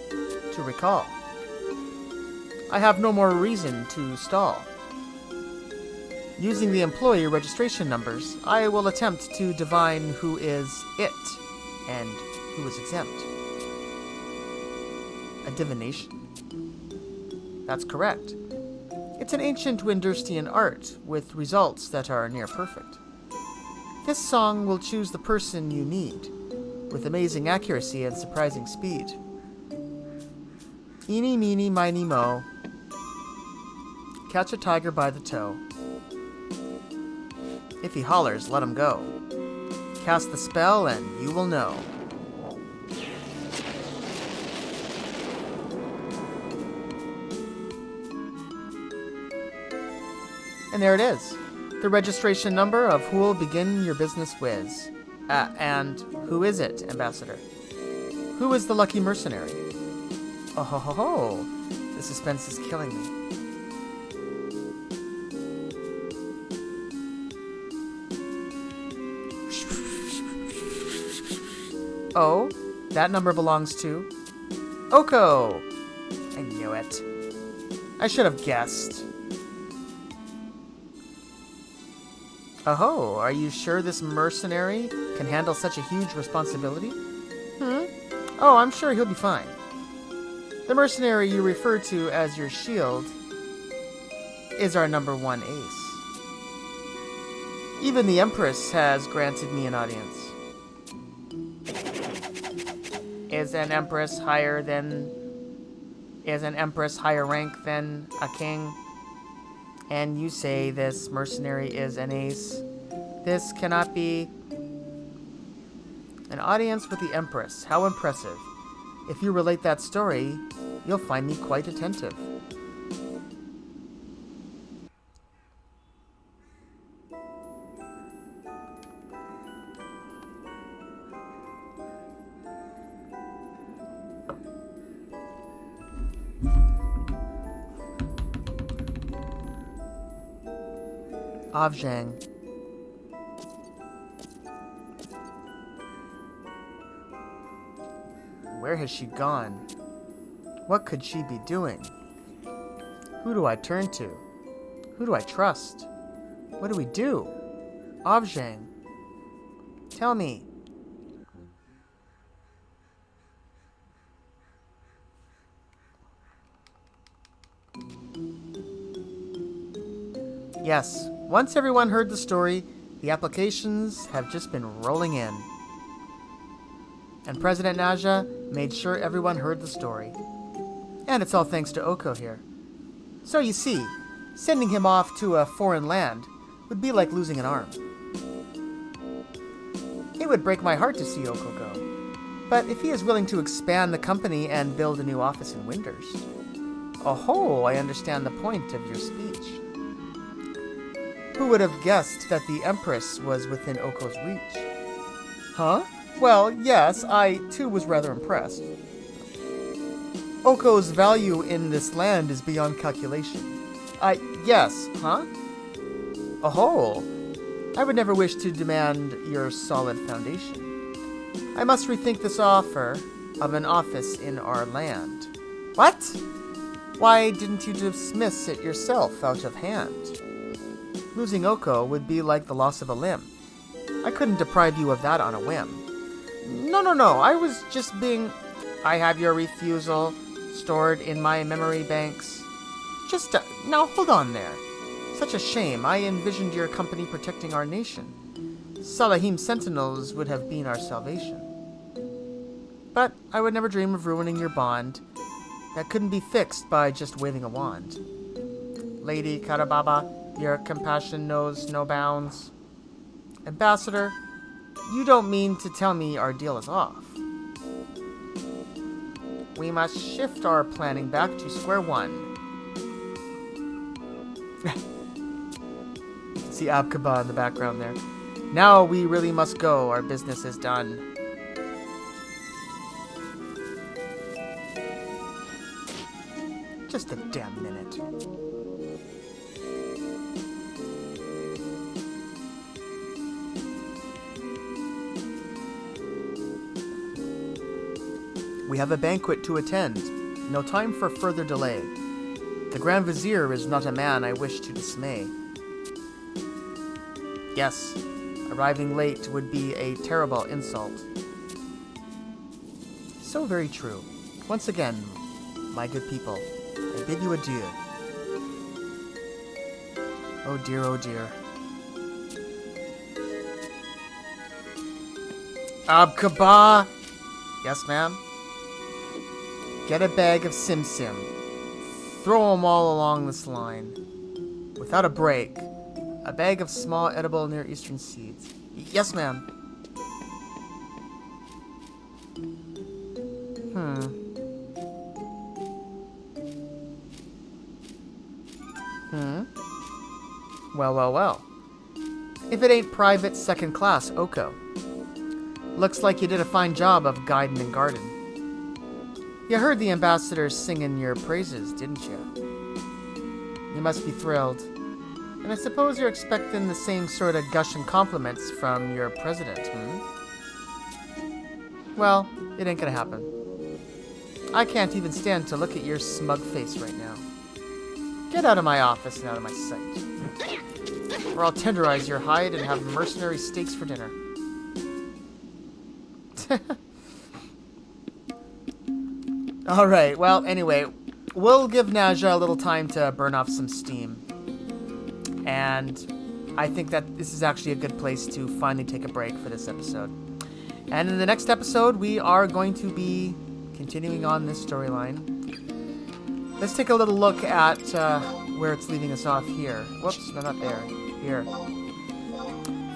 to recall. I have no more reason to stall. Using the employee registration numbers, I will attempt to divine who is it and who is exempt. A divination. That's correct. It's an ancient Winderstian art with results that are near perfect. This song will choose the person you need, with amazing accuracy and surprising speed. Eeny, meeny, miny, mo. Catch a tiger by the toe. If he hollers, let him go. Cast the spell and you will know. And there it is. The registration number of who will begin your business whiz. And who is it, Ambassador? Who is the lucky mercenary? Oh ho ho ho! The suspense is killing me. Oh, that number belongs to... Oko! I knew it. I should have guessed. Oh, are you sure this mercenary can handle such a huge responsibility? Oh, I'm sure he'll be fine. The mercenary you refer to as your shield is our number one ace. Even the Empress has granted me an audience. Is an Empress higher rank than a king? And you say this mercenary is an ace? This cannot be. An audience with the Empress. How impressive. If you relate that story, you'll find me quite attentive. Avjang. Where has she gone? What could she be doing? Who do I turn to? Who do I trust? What do we do? Avjang. Tell me. Yes, once everyone heard the story, the applications have just been rolling in. And President Naja made sure everyone heard the story. And it's all thanks to Oko here. So you see, sending him off to a foreign land would be like losing an arm. It would break my heart to see Oko go. But if he is willing to expand the company and build a new office in Winders... Oh, I understand the point of your speech. Who would have guessed that the Empress was within Oko's reach? Huh? Well, yes, I too was rather impressed. Oko's value in this land is beyond calculation. Yes, huh? Oh, I would never wish to demand your solid foundation. I must rethink this offer of an office in our land. What? Why didn't you dismiss it yourself out of hand? Losing Oko would be like the loss of a limb. I couldn't deprive you of that on a whim. No, I was just being... I have your refusal stored in my memory banks. Just, now hold on there. Such a shame. I envisioned your company protecting our nation. Salahim Sentinels would have been our salvation. But I would never dream of ruining your bond. That couldn't be fixed by just waving a wand. Lady Karababa, your compassion knows no bounds. Ambassador, you don't mean to tell me our deal is off. We must shift our planning back to square one. See Abkaba in the background there. Now we really must go. Our business is done. Just a damn minute. We have a banquet to attend. No time for further delay. The Grand Vizier is not a man I wish to dismay. Yes, arriving late would be a terrible insult. So very true. Once again, my good people, I bid you adieu. Oh dear, oh dear. Abkaba! Yes, ma'am? Get a bag of Sim Sim. Throw them all along this line. Without a break. A bag of small edible Near Eastern seeds. Yes, ma'am. Well. If it ain't private second class, Oko. Looks like you did a fine job of guiding and guarding. You heard the ambassador singing your praises, didn't you? You must be thrilled. And I suppose you're expecting the same sort of gushing compliments from your president, Well, it ain't gonna happen. I can't even stand to look at your smug face right now. Get out of my office and out of my sight. Or I'll tenderize your hide and have mercenary steaks for dinner. Alright, well, anyway, we'll give Naja a little time to burn off some steam. And I think that this is actually a good place to finally take a break for this episode. And in the next episode, we are going to be continuing on this storyline. Let's take a little look at where it's leaving us off here. Whoops, no, not there. Here.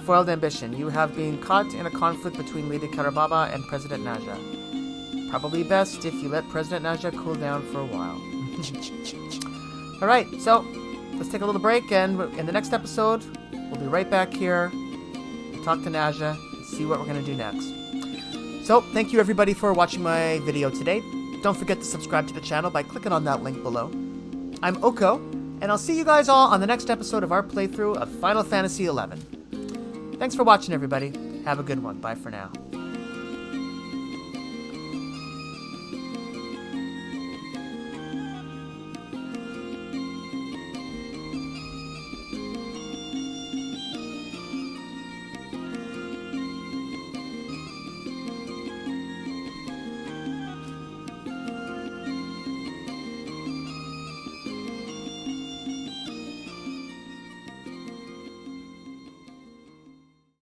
Foiled ambition. You have been caught in a conflict between Lady Karababa and President Naja. Probably best if you let President Naja cool down for a while. Alright, so let's take a little break, and in the next episode, we'll be right back here, talk to Naja, and see what we're going to do next. So, thank you everybody for watching my video today. don't forget to subscribe to the channel by clicking on that link below. I'm Oko, and I'll see you guys all on the next episode of our playthrough of Final Fantasy XI. Thanks for watching, everybody. Have a good one. Bye for now.